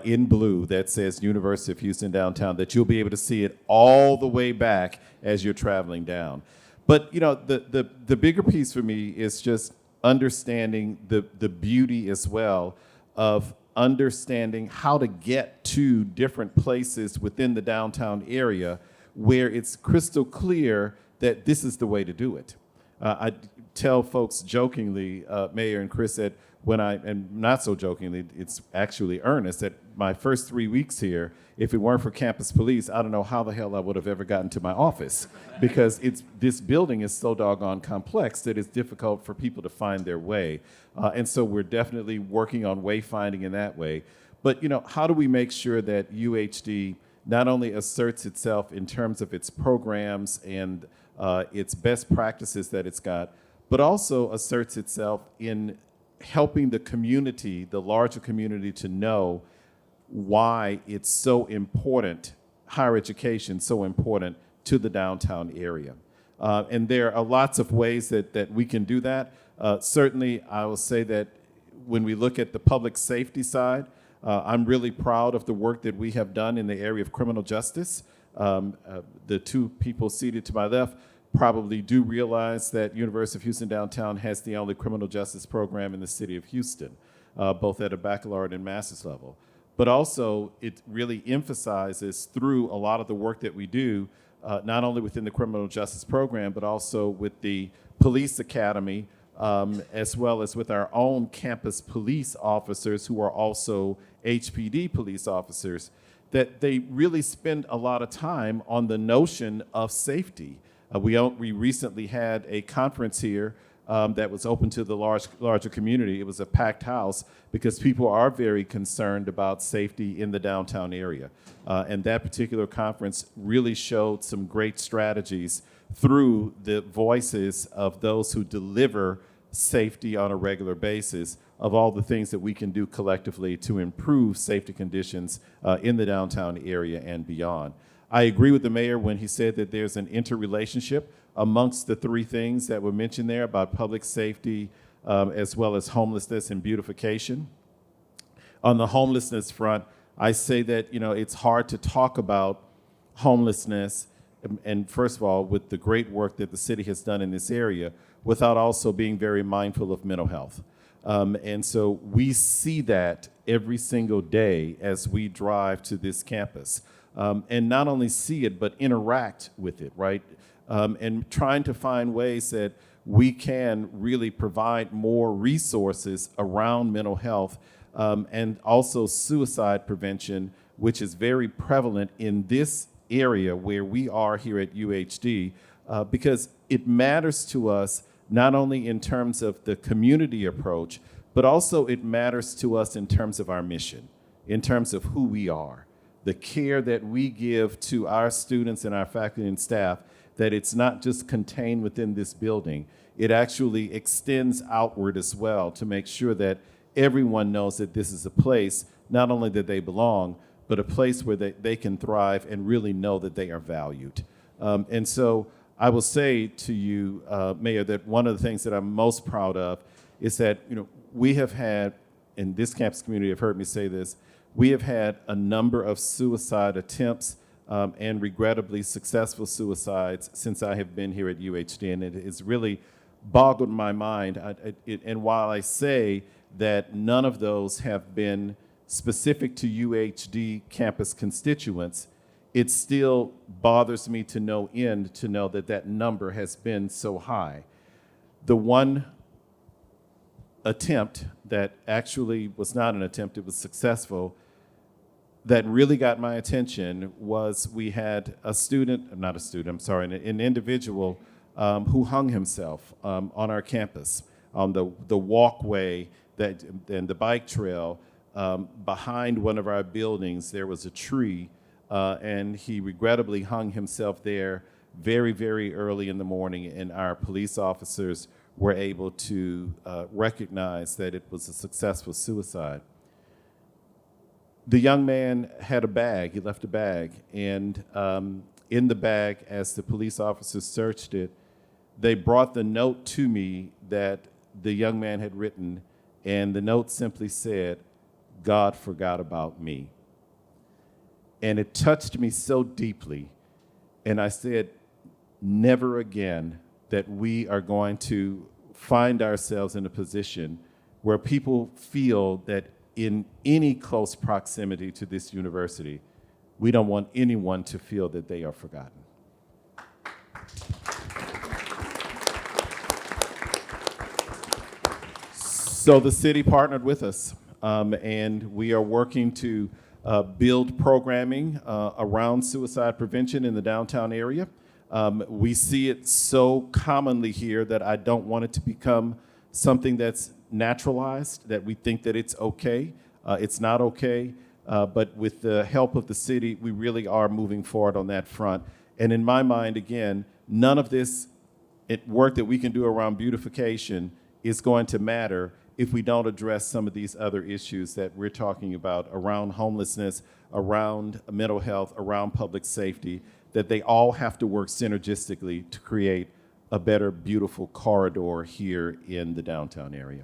[SPEAKER 5] in blue that says University of Houston downtown, that you'll be able to see it all the way back as you're traveling down. But the bigger piece for me is just understanding the beauty as well of understanding how to get to different places within the downtown area where it's crystal clear that this is the way to do it. I tell folks jokingly, Mayor and Chris, that and not so jokingly, it's actually earnest, that my first 3 weeks here, if it weren't for campus police, I don't know how the hell I would have ever gotten to my office because this building is so doggone complex that it's difficult for people to find their way. And so we're definitely working on wayfinding in that way. But, how do we make sure that UHD not only asserts itself in terms of its programs and its best practices that it's got, but also asserts itself in helping the community, the larger community, to know why it's so important, higher education so important to the downtown area. And there are lots of ways that we can do that. Certainly, I will say that when we look at the public safety side, I'm really proud of the work that we have done in the area of criminal justice. The two people seated to my left probably do realize that University of Houston Downtown has the only criminal justice program in the city of Houston, both at a baccalaureate and master's level. But also, it really emphasizes through a lot of the work that we do, not only within the criminal justice program, but also with the police academy, as well as with our own campus police officers who are also HPD police officers, that they really spend a lot of time on the notion of safety. We recently had a conference here that was open to the larger community. It was a packed house because people are very concerned about safety in the downtown area. And that particular conference really showed some great strategies through the voices of those who deliver safety on a regular basis, of all the things that we can do collectively to improve safety conditions in the downtown area and beyond. I agree with the mayor when he said that there's an interrelationship amongst the three things that were mentioned there about public safety, as well as homelessness and beautification. On the homelessness front, I say that, it's hard to talk about homelessness, and first of all, with the great work that the city has done in this area, without also being very mindful of mental health. And so we see that every single day as we drive to this campus. And not only see it, but interact with it, right? And trying to find ways that we can really provide more resources around mental health, and also suicide prevention, which is very prevalent in this area where we are here at UHD, because it matters to us not only in terms of the community approach, but also it matters to us in terms of our mission, in terms of who we are, the care that we give to our students and our faculty and staff, that it's not just contained within this building. It actually extends outward as well to make sure that everyone knows that this is a place, not only that they belong, but a place where they can thrive and really know that they are valued. And so I will say to you, Mayor, that one of the things that I'm most proud of is that, we have had, in this campus community, have heard me say this, we have had a number of suicide attempts and regrettably successful suicides since I have been here at UHD, and it has really boggled my mind. And while I say that none of those have been specific to UHD campus constituents, it still bothers me to no end to know that that number has been so high. The one attempt that actually was not an attempt, it was successful, that really got my attention was we had an individual who hung himself on our campus, on the walkway and the bike trail behind one of our buildings. There was a tree, and he regrettably hung himself there very, very early in the morning, and our police officers were able to recognize that it was a successful suicide. The young man had a bag. He left a bag, and in the bag, as the police officers searched it, they brought the note to me that the young man had written, and the note simply said, "God forgot about me." And it touched me so deeply, and I said, never again that we are going to find ourselves in a position where people feel that in any close proximity to this university, we don't want anyone to feel that they are forgotten. So the city partnered with us, and we are working to build programming around suicide prevention in the downtown area. We see it so commonly here that I don't want it to become something that's naturalized, that we think that it's okay. It's not okay, but with the help of the city, we really are moving forward on that front. And in my mind, again, none of this work that we can do around beautification is going to matter if we don't address some of these other issues that we're talking about around homelessness, around mental health, around public safety, that they all have to work synergistically to create a better, beautiful corridor here in the downtown area.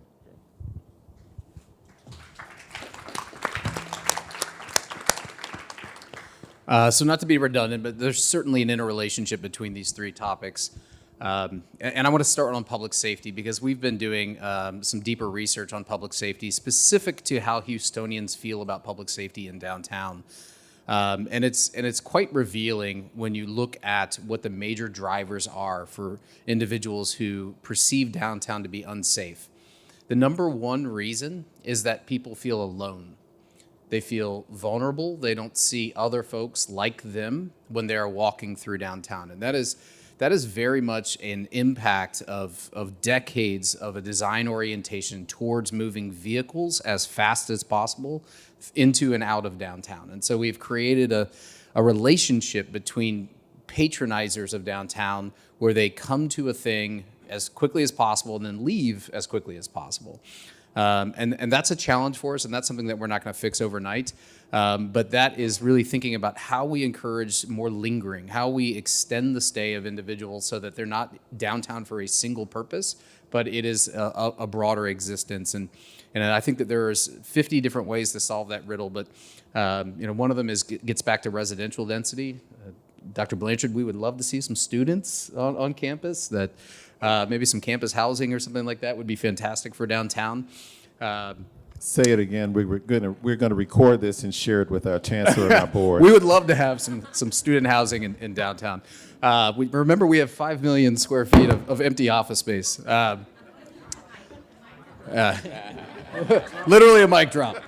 [SPEAKER 4] So not to be redundant, but there's certainly an interrelationship between these three topics. And I want to start on public safety because we've been doing some deeper research on public safety specific to how Houstonians feel about public safety in downtown. And it's quite revealing when you look at what the major drivers are for individuals who perceive downtown to be unsafe. The number one reason is that people feel alone. They feel vulnerable. They don't see other folks like them when they are walking through downtown. And that is very much an impact of decades of a design orientation towards moving vehicles as fast as possible into and out of downtown. And so we've created a relationship between patronizers of downtown where they come to a thing as quickly as possible and then leave as quickly as possible. And that's a challenge for us, and that's something that we're not going to fix overnight. But that is really thinking about how we encourage more lingering, how we extend the stay of individuals so that they're not downtown for a single purpose, but it is a broader existence. And I think that there's 50 different ways to solve that riddle, but one of them gets back to residential density. Dr. Blanchard, we would love to see some students on campus. That maybe some campus housing or something like that would be fantastic for downtown.
[SPEAKER 5] Say it again. We're gonna record this and share it with our chancellor and our board.
[SPEAKER 4] We would love to have some student housing in downtown. Remember, we have 5 million square feet of empty office space. Literally a mic drop.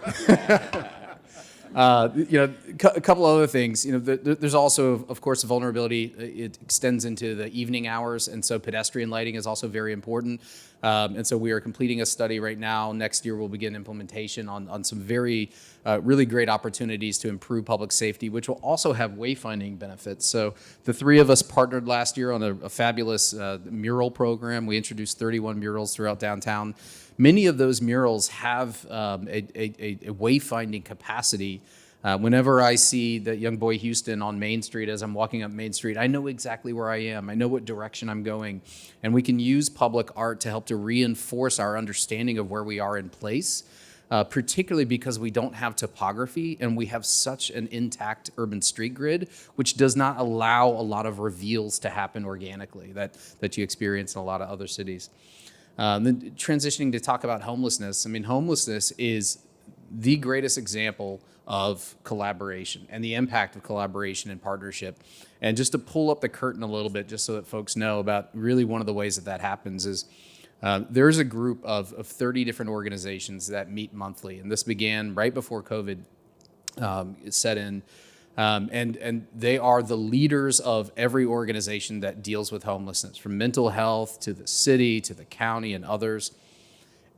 [SPEAKER 4] A couple other things. There's also, of course, vulnerability. It extends into the evening hours, and so pedestrian lighting is also very important. And so we are completing a study right now. Next year, we'll begin implementation on some very, really great opportunities to improve public safety, which will also have wayfinding benefits. So the three of us partnered last year on a fabulous mural program. We introduced 31 murals throughout downtown. Many of those murals have a wayfinding capacity. Whenever I see the young boy Houston on Main Street as I'm walking up Main Street, I know exactly where I am. I know what direction I'm going. And we can use public art to help to reinforce our understanding of where we are in place, particularly because we don't have topography and we have such an intact urban street grid, which does not allow a lot of reveals to happen organically that you experience in a lot of other cities. Then transitioning to talk about homelessness. I mean, homelessness is the greatest example of collaboration and the impact of collaboration and partnership. And just to pull up the curtain a little bit, just so that folks know about really one of the ways that happens is there's a group of 30 different organizations that meet monthly. And this began right before COVID set in. And they are the leaders of every organization that deals with homelessness, from mental health to the city to the county and others.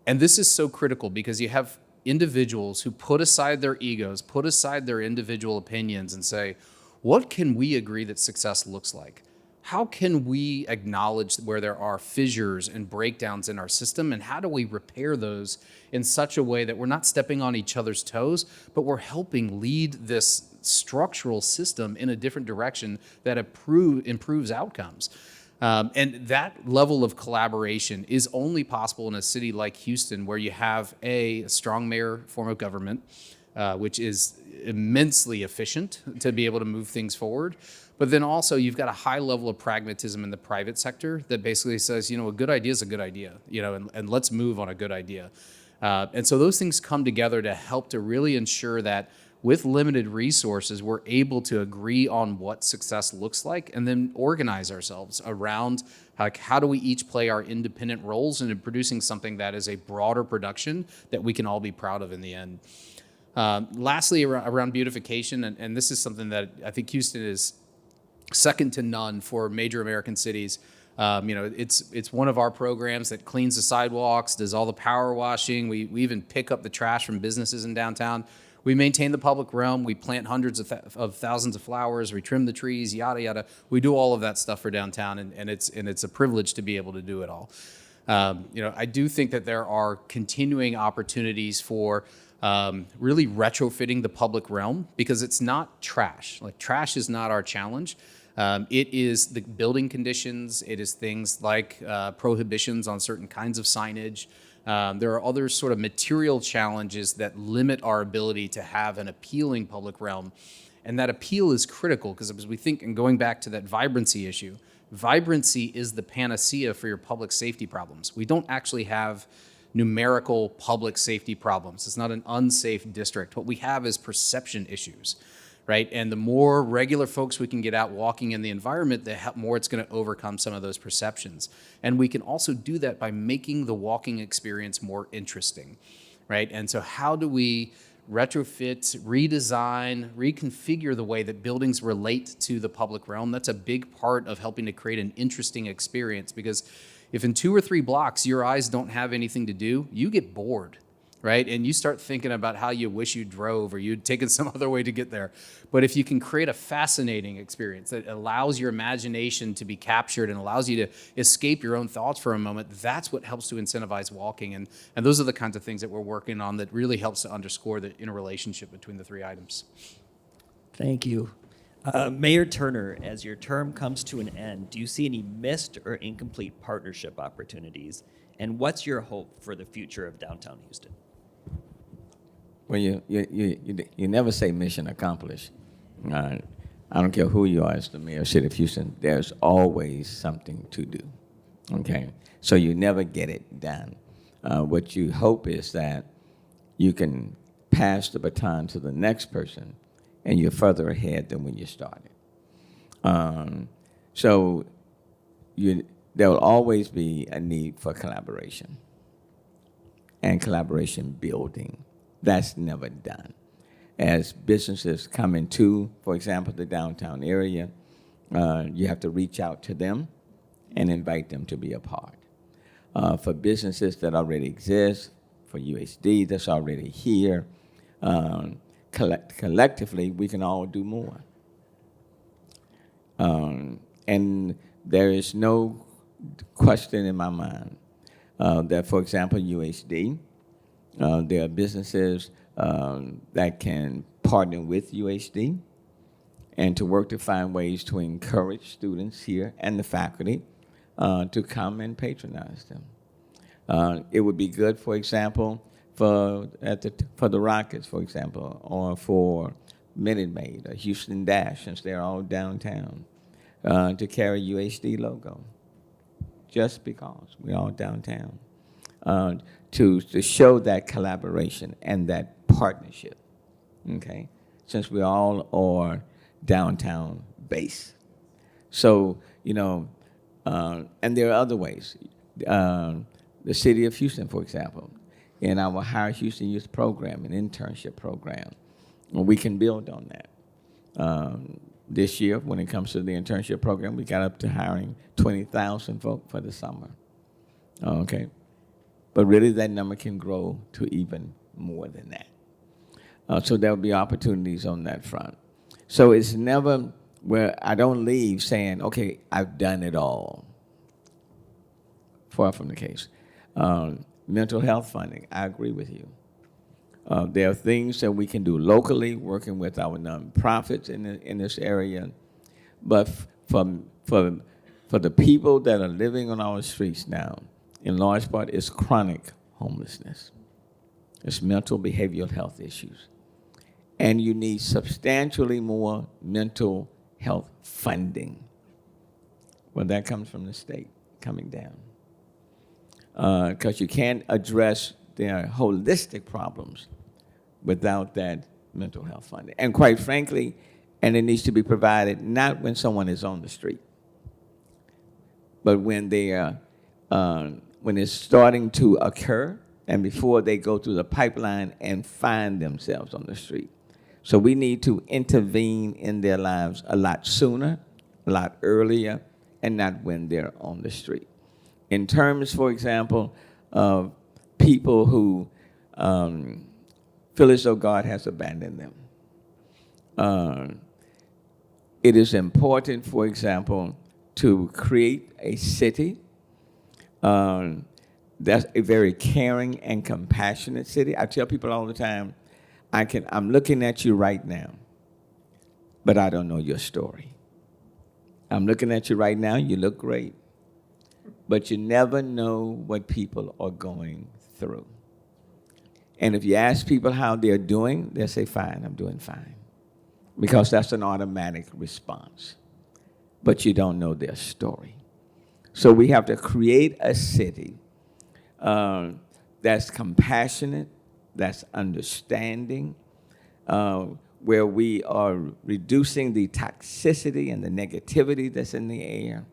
[SPEAKER 4] And this is so critical because you have individuals who put aside their egos, put aside their individual opinions and say, what can we agree that success looks like? How can we acknowledge where there are fissures and breakdowns in our system, and how do we repair those in such a way that we're not stepping on each other's toes, but we're helping lead this structural system in a different direction that improves outcomes. And that level of collaboration is only possible in a city like Houston, where you have a strong mayor form of government, which is immensely efficient to be able to move things forward. But then also you've got a high level of pragmatism in the private sector that basically says, a good idea is a good idea, and let's move on a good idea. And so those things come together to help to really ensure that with limited resources, we're able to agree on what success looks like and then organize ourselves around how do we each play our independent roles in producing something that is a broader production that we can all be proud of in the end. Lastly, around beautification, and this is something that I think Houston is second to none for major American cities. It's one of our programs that cleans the sidewalks, does all the power washing. We even pick up the trash from businesses in downtown. We maintain the public realm. We plant hundreds of thousands of flowers. We trim the trees, yada, yada. We do all of that stuff for downtown, and it's a privilege to be able to do it all. I do think that there are continuing opportunities for really retrofitting the public realm, because it's not trash. Like, trash is not our challenge. It is the building conditions. It is things like prohibitions on certain kinds of signage. There are other sort of material challenges that limit our ability to have an appealing public realm. And that appeal is critical because as we think, and going back to that vibrancy issue, vibrancy is the panacea for your public safety problems. We don't actually have numerical public safety problems. It's not an unsafe district. What we have is perception issues, right? And the more regular folks we can get out walking in the environment, the more it's going to overcome some of those perceptions. And we can also do that by making the walking experience more interesting, right? And so how do we retrofit, redesign, reconfigure the way that buildings relate to the public realm? That's a big part of helping to create an interesting experience, because if in 2 or 3 blocks your eyes don't have anything to do, you get bored, right? And you start thinking about how you wish you drove or you'd taken some other way to get there. But if you can create a fascinating experience that allows your imagination to be captured and allows you to escape your own thoughts for a moment, that's what helps to incentivize walking. And those are the kinds of things that we're working on that really helps to underscore the interrelationship between the 3 items.
[SPEAKER 2] Thank you. Mayor Turner, as your term comes to an end, do you see any missed or incomplete partnership opportunities? And what's your hope for the future of downtown Houston?
[SPEAKER 3] Well, you never say mission accomplished. I don't care who you are as the mayor of the city of Houston, there's always something to do, okay? So you never get it done. What you hope is that you can pass the baton to the next person and you're further ahead than when you started. So there will always be a need for collaboration and collaboration building. That's never done. As businesses come into, for example, the downtown area, you have to reach out to them and invite them to be a part. For businesses that already exist, for UHD that's already here, collectively, we can all do more. And there is no question in my mind that, for example, UHD, there are businesses that can partner with UHD and to work to find ways to encourage students here and the faculty to come and patronize them. It would be good, for example, for the Rockets, for example, or for Minute Maid or Houston Dash, since they're all downtown, to carry UHD logo, just because we're all downtown, to show that collaboration and that partnership, okay, since we all are downtown based. So, and there are other ways. The city of Houston, for example, in our Hire Houston Youth Program, an internship program, we can build on that. This year, when it comes to the internship program, we got up to hiring 20,000 folk for the summer, okay? But really that number can grow to even more than that. So there'll be opportunities on that front. So it's never where I don't leave saying, okay, I've done it all. Far from the case. Mental health funding, I agree with you. There are things that we can do locally, working with our nonprofits in this area. But for the people that are living on our streets now, in large part, it's chronic homelessness. It's mental behavioral health issues. And you need substantially more mental health funding. Well, that comes from the state coming down. Because you can't address their holistic problems without that mental health funding. And quite frankly, and it needs to be provided not when someone is on the street, but when they are, when it's starting to occur and before they go through the pipeline and find themselves on the street. So we need to intervene in their lives a lot sooner, a lot earlier, and not when they're on the street. In terms, for example, of people who feel as though God has abandoned them. It is important, for example, to create a city that's a very caring and compassionate city. I tell people all the time, I'm looking at you right now, but I don't know your story. I'm looking at you right now. You look great. But you never know what people are going through. And if you ask people how they're doing, they'll say, fine, I'm doing fine. Because that's an automatic response. But you don't know their story. So we have to create a city that's compassionate, that's understanding, where we are reducing the toxicity and the negativity that's in the air.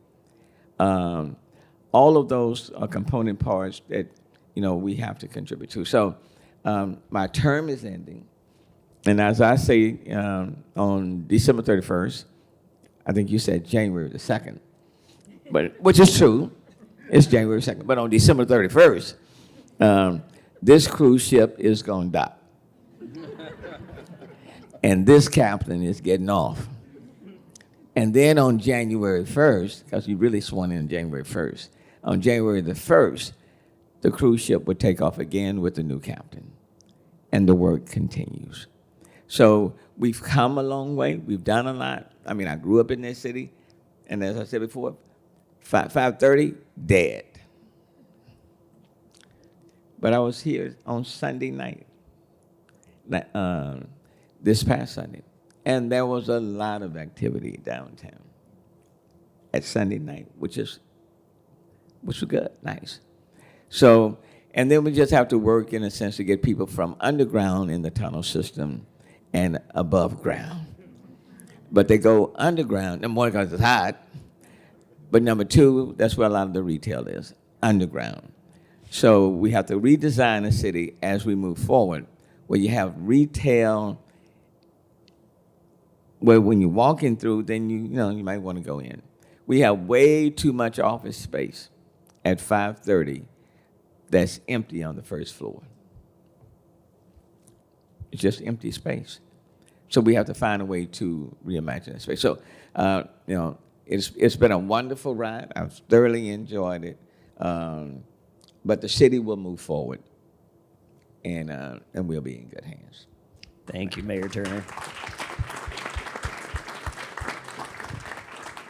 [SPEAKER 3] All of those are component parts that we have to contribute to. So my term is ending, and as I say on December 31st, I think you said January the 2nd, but which is true, it's January 2nd. But on December 31st, this cruise ship is going to dock, and this captain is getting off. And then on January 1st, because you really sworn in January 1st, on January the 1st, the cruise ship would take off again with the new captain, and the work continues. So we've come a long way. We've done a lot. I mean, I grew up in this city, and as I said before, 5:30, dead. But I was here on Sunday night, this past Sunday, and there was a lot of activity downtown at Sunday night, which was good, nice. So, and then we just have to work in a sense to get people from underground in the tunnel system and above ground. But they go underground, number one, because it's hot, but number two, that's where a lot of the retail is, underground. So we have to redesign the city as we move forward, where you have retail, where when you're walking through, then you might want to go in. We have way too much office space at 5:30 that's empty on the first floor. It's just empty space. So we have to find a way to reimagine that space. So, it's been a wonderful ride. I've thoroughly enjoyed it. But the city will move forward, and we'll be in good hands.
[SPEAKER 2] Thank you, Mayor Turner.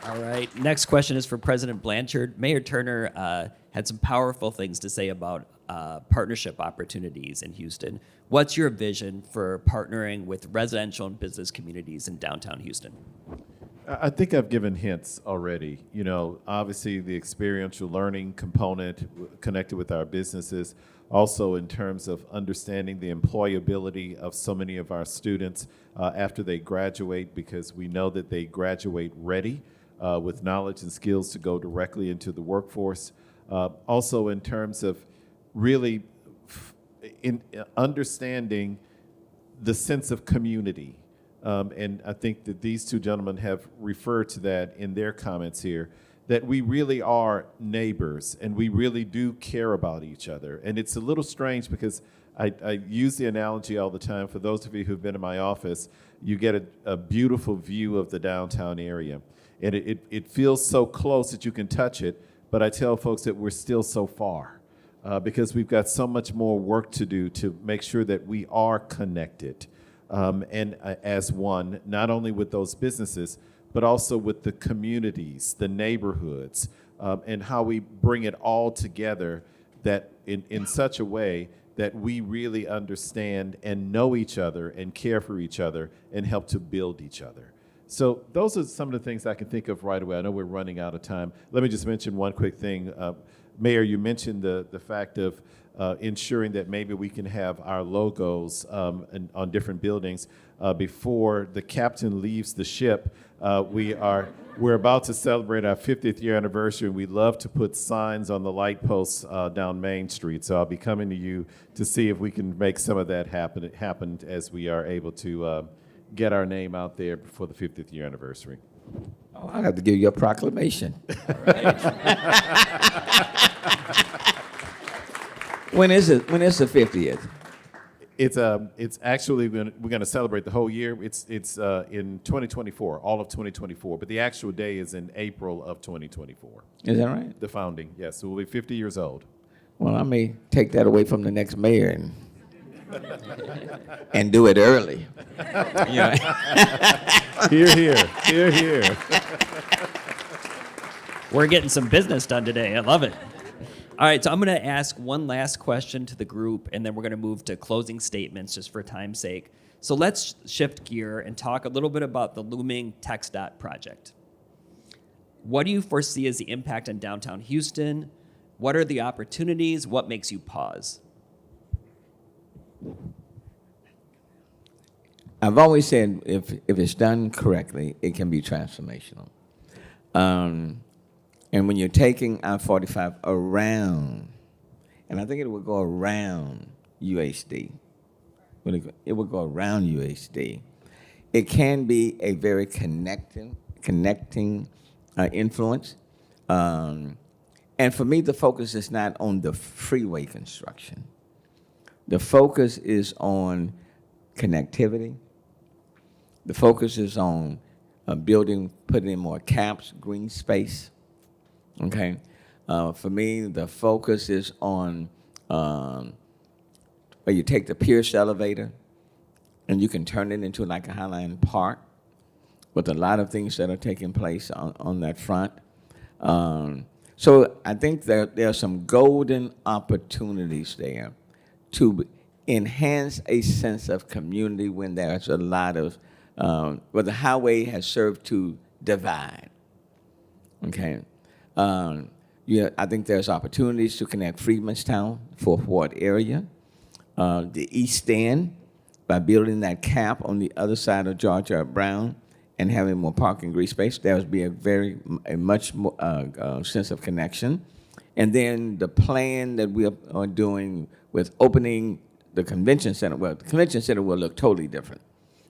[SPEAKER 2] All right, next question is for President Blanchard. Mayor Turner had some powerful things to say about partnership opportunities in Houston. What's your vision for partnering with residential and business communities in downtown Houston?
[SPEAKER 5] I think I've given hints already. Obviously the experiential learning component connected with our businesses, also in terms of understanding the employability of so many of our students after they graduate, because we know that they graduate ready with knowledge and skills to go directly into the workforce. Also in terms of really in understanding the sense of community. And I think that these two gentlemen have referred to that in their comments here, that we really are neighbors and we really do care about each other. And it's a little strange because I use the analogy all the time. For those of you who've been in my office, you get a beautiful view of the downtown area. And it feels so close that you can touch it, but I tell folks that we're still so far because we've got so much more work to do to make sure that we are connected. As one, not only with those businesses, but also with the communities, the neighborhoods, and how we bring it all together that in such a way that we really understand and know each other and care for each other and help to build each other. So those are some of the things I can think of right away. I know we're running out of time. Let me just mention one quick thing. Mayor, you mentioned the fact of ensuring that maybe we can have our logos on different buildings before the captain leaves the ship. We're about to celebrate our 50th year anniversary, and we love to put signs on the light posts down Main Street. So I'll be coming to you to see if we can make some of that happen as we are able to get our name out there before the 50th year anniversary.
[SPEAKER 3] Oh, I'll have to give you a proclamation. When is it? When is the 50th?
[SPEAKER 5] It's actually we're going to celebrate the whole year. It's in 2024, all of 2024, but the actual day is in April of 2024.
[SPEAKER 3] Is that right?
[SPEAKER 5] The founding, yes. So we'll be 50 years old.
[SPEAKER 3] Well, I may take that away from the next mayor and do it early.
[SPEAKER 5] Hear, hear, hear, hear.
[SPEAKER 2] We're getting some business done today. I love it. All right, so I'm going to ask one last question to the group, and then we're going to move to closing statements just for time's sake. So let's shift gear and talk a little bit about the looming TxDOT project. What do you foresee as the impact on downtown Houston? What are the opportunities? What makes you pause?
[SPEAKER 3] I've always said if it's done correctly, it can be transformational. And when you're taking I-45 around, and I think it will go around UHD, it will go around UHD, it can be a very connecting influence. And for me, the focus is not on the freeway construction. The focus is on connectivity. The focus is on putting in more caps, green space. Okay, for me, the focus is on where you take the Pierce elevator and you can turn it into like a Highline Park with a lot of things that are taking place on that front. So I think there are some golden opportunities there to enhance a sense of community when there's a lot of, where the highway has served to divide. Okay. I think there's opportunities to connect Freedmanstown, Fourth Ward area, the East End, by building that cap on the other side of George R. Brown and having more parking green space. There would be a much more sense of connection. And then the plan that we are doing with opening the convention center, well, the convention center will look totally different.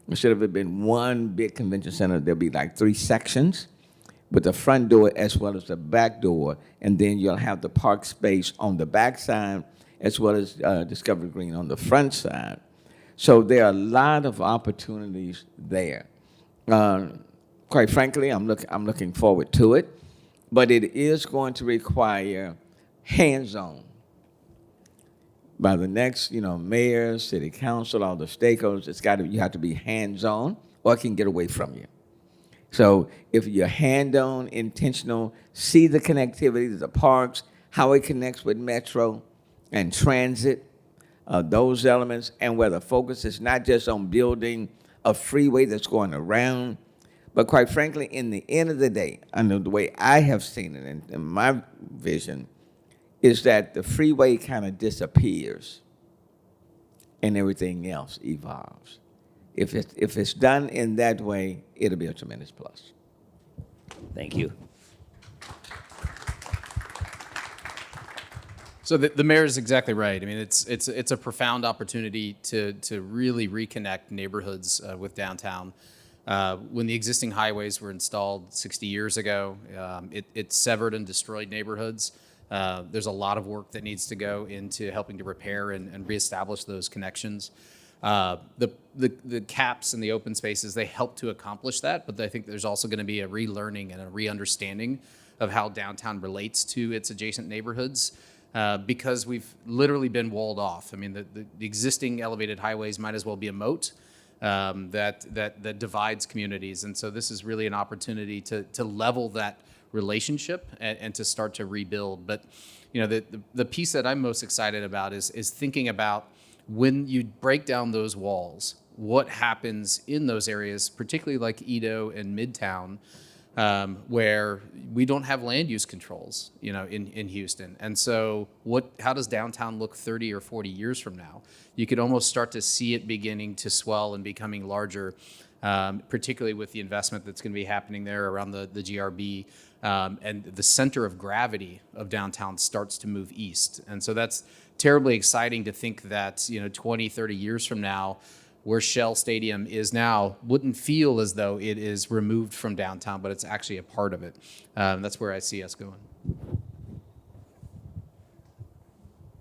[SPEAKER 3] Instead of it being one big convention center, there'll be like 3 sections with the front door as well as the back door, and then you'll have the park space on the back side as well as Discovery Green on the front side. So there are a lot of opportunities there. Quite frankly, I'm looking forward to it, but it is going to require hands-on by the next, mayor, city council, all the stakeholders. You have to be hands-on, or it can get away from you. So if you're hand-on, intentional, see the connectivity to the parks, how it connects with Metro and transit, those elements, and where the focus is not just on building a freeway that's going around, but quite frankly, in the end of the day, I know the way I have seen it in my vision, is that the freeway kind of disappears and everything else evolves. If it's done in that way, it'll be a tremendous plus.
[SPEAKER 2] Thank you.
[SPEAKER 4] So the mayor is exactly right. I mean, it's a profound opportunity to really reconnect neighborhoods with downtown. When the existing highways were installed 60 years ago, it severed and destroyed neighborhoods. There's a lot of work that needs to go into helping to repair and reestablish those connections. The caps and the open spaces, they help to accomplish that, but I think there's also going to be a relearning and a re-understanding of how downtown relates to its adjacent neighborhoods, because we've literally been walled off. I mean, the existing elevated highways might as well be a moat that divides communities, and so this is really an opportunity to level that relationship and to start to rebuild. But the piece that I'm most excited about is thinking about when you break down those walls, what happens in those areas, particularly like Edo and Midtown, where we don't have land use controls, in Houston. And so how does downtown look 30 or 40 years from now? You could almost start to see it beginning to swell and becoming larger, particularly with the investment that's going to be happening there around the GRB. And the center of gravity of downtown starts to move east. And so that's terribly exciting to think that, 20, 30 years from now, where Shell Stadium is now wouldn't feel as though it is removed from downtown, but it's actually a part of it. That's where I see us going.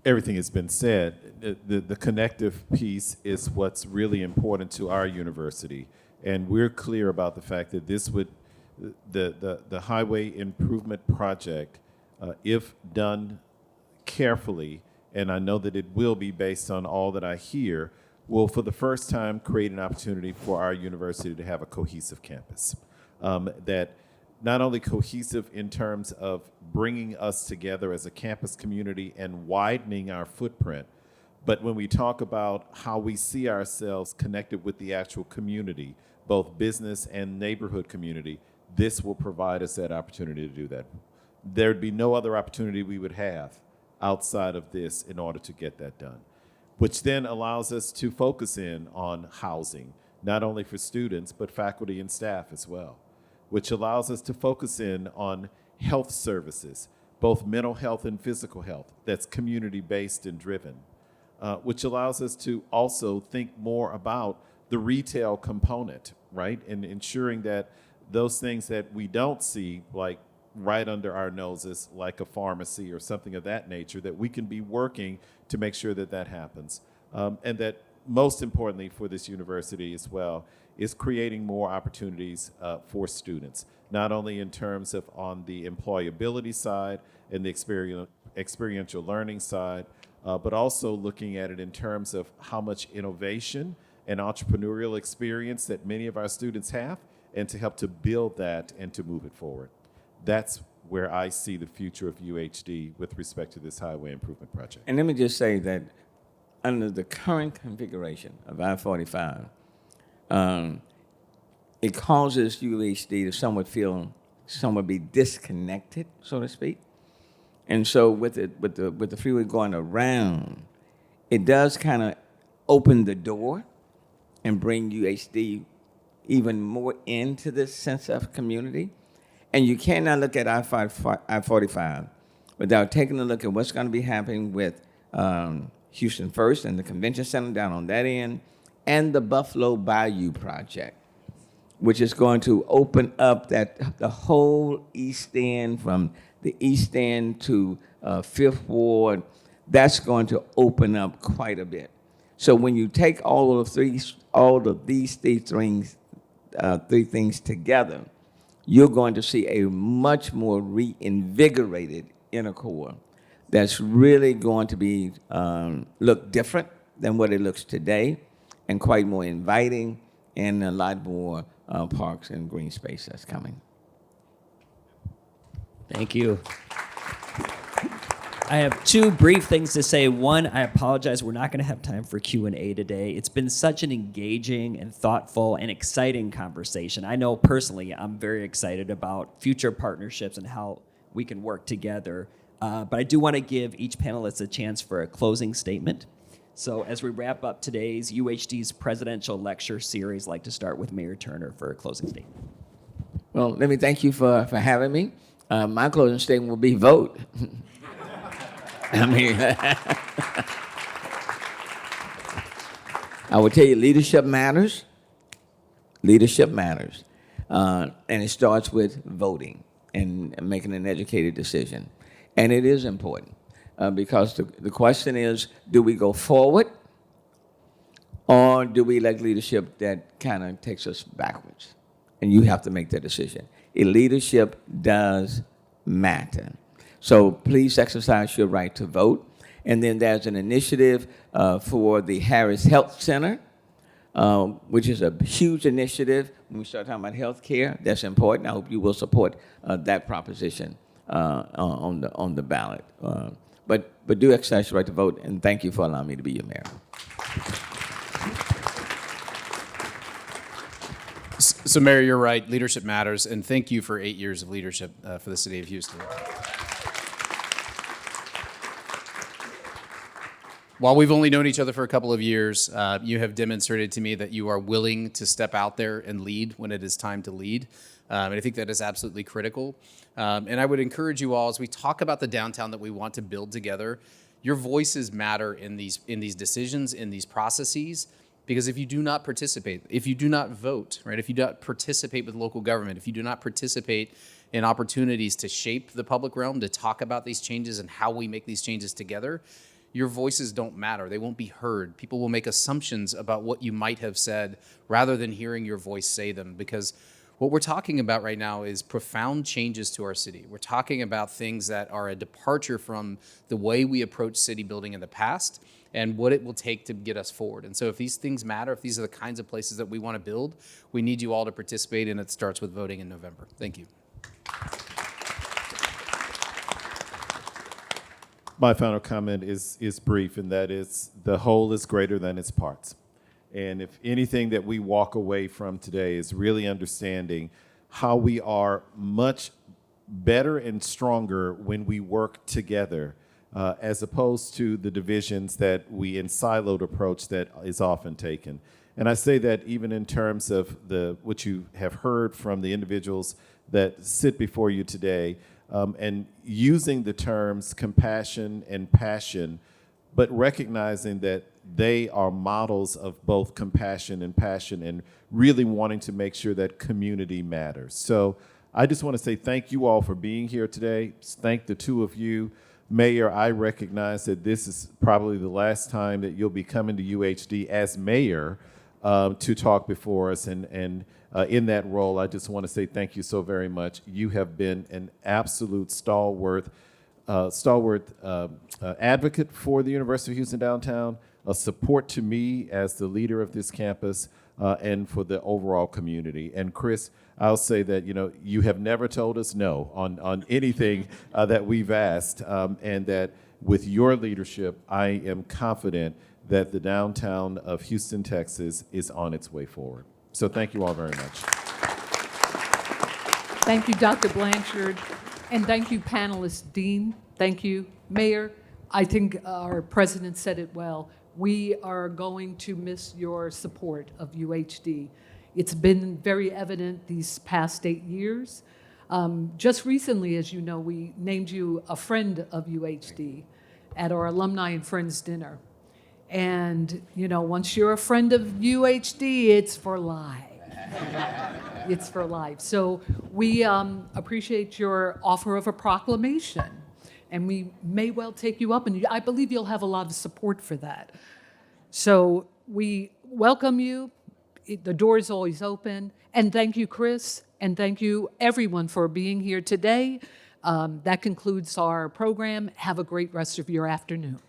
[SPEAKER 5] Everything has been said. The connective piece is what's really important to our university. And we're clear about the fact that the highway improvement project, if done carefully, and I know that it will be based on all that I hear, will for the first time create an opportunity for our university to have a cohesive campus. That not only cohesive in terms of bringing us together as a campus community and widening our footprint, but when we talk about how we see ourselves connected with the actual community, both business and neighborhood community, this will provide us that opportunity to do that. There'd be no other opportunity we would have outside of this in order to get that done, which then allows us to focus in on housing, not only for students, but faculty and staff as well, which allows us to focus in on health services, both mental health and physical health, that's community-based and driven, which allows us to also think more about the retail component, right? And ensuring that those things that we don't see, like right under our noses, like a pharmacy or something of that nature, that we can be working to make sure that that happens. And that most importantly for this university as well is creating more opportunities for students, not only in terms of on the employability side and the experiential learning side, but also looking at it in terms of how much innovation and entrepreneurial experience that many of our students have, and to help to build that and to move it forward. That's where I see the future of UHD with respect to this highway improvement project.
[SPEAKER 3] And let me just say that under the current configuration of I-45, it causes UHD to somewhat be disconnected, so to speak. And so with the freeway going around, it does kind of open the door and bring UHD even more into this sense of community. And you cannot look at I-45 without taking a look at what's going to be happening with Houston First and the convention center down on that end, and the Buffalo Bayou project, which is going to open up the whole East End, from the East End to Fifth Ward. That's going to open up quite a bit. So when you take all of these three things together, you're going to see a much more reinvigorated inner core that's really going to be look different than what it looks today, and quite more inviting, and a lot more parks and green space that's coming.
[SPEAKER 2] Thank you. I have two brief things to say. One, I apologize, we're not going to have time for Q&A today. It's been such an engaging and thoughtful and exciting conversation. I know personally I'm very excited about future partnerships and how we can work together. But I do want to give each panelist a chance for a closing statement. So as we wrap up today's UHD's presidential lecture series, I'd like to start with Mayor Turner for a closing statement.
[SPEAKER 3] Well, let me thank you for having me. My closing statement will be vote. I mean, I will tell you, leadership matters. Leadership matters. And it starts with voting and making an educated decision. And it is important because the question is, do we go forward, or do we elect leadership that kind of takes us backwards? And you have to make that decision. Leadership does matter. So please exercise your right to vote. And then there's an initiative for the Harris Health Center, which is a huge initiative. When we start talking about health care, that's important. I hope you will support that proposition on the ballot. But do exercise your right to vote, and thank you for allowing me to be your mayor.
[SPEAKER 4] So, Mayor, you're right. Leadership matters, and thank you for 8 years of leadership for the city of Houston. While we've only known each other for a couple of years, you have demonstrated to me that you are willing to step out there and lead when it is time to lead. And I think that is absolutely critical. And I would encourage you all, as we talk about the downtown that we want to build together, your voices matter in these decisions, in these processes. Because if you do not participate, if you do not vote, right, if you do not participate with local government, if you do not participate in opportunities to shape the public realm, to talk about these changes and how we make these changes together, your voices don't matter. They won't be heard. People will make assumptions about what you might have said rather than hearing your voice say them. Because what we're talking about right now is profound changes to our city. We're talking about things that are a departure from the way we approach city building in the past and what it will take to get us forward. And so if these things matter, if these are the kinds of places that we want to build, we need you all to participate, and it starts with voting in November. Thank you.
[SPEAKER 5] My final comment is brief, and that is the whole is greater than its parts. And if anything that we walk away from today is really understanding how we are much better and stronger when we work together, as opposed to the divisions that we in siloed approach that is often taken. And I say that even in terms of what you have heard from the individuals that sit before you today, and using the terms compassion and passion, but recognizing that they are models of both compassion and passion and really wanting to make sure that community matters. So I just want to say thank you all for being here today. Thank the two of you. Mayor, I recognize that this is probably the last time that you'll be coming to UHD as mayor to talk before us. And in that role, I just want to say thank you so very much. You have been an absolute stalwart advocate for the University of Houston downtown, a support to me as the leader of this campus, and for the overall community. And Chris, I'll say that you have never told us no on anything that we've asked, and that with your leadership, I am confident that the downtown of Houston, Texas is on its way forward. So thank you all very much.
[SPEAKER 1] Thank you, Dr. Blanchard, and thank you, panelists. Dean, thank you. Mayor, I think our president said it well. We are going to miss your support of UHD. It's been very evident these past 8 years. Just recently, as you know, we named you a friend of UHD at our Alumni and Friends Dinner. And, once you're a friend of UHD, it's for life. It's for life. So we appreciate your offer of a proclamation. And we may well take you up, and I believe you'll have a lot of support for that. So we welcome you. The door is always open. And thank you, Chris, and thank you, everyone, for being here today. That concludes our program. Have a great rest of your afternoon.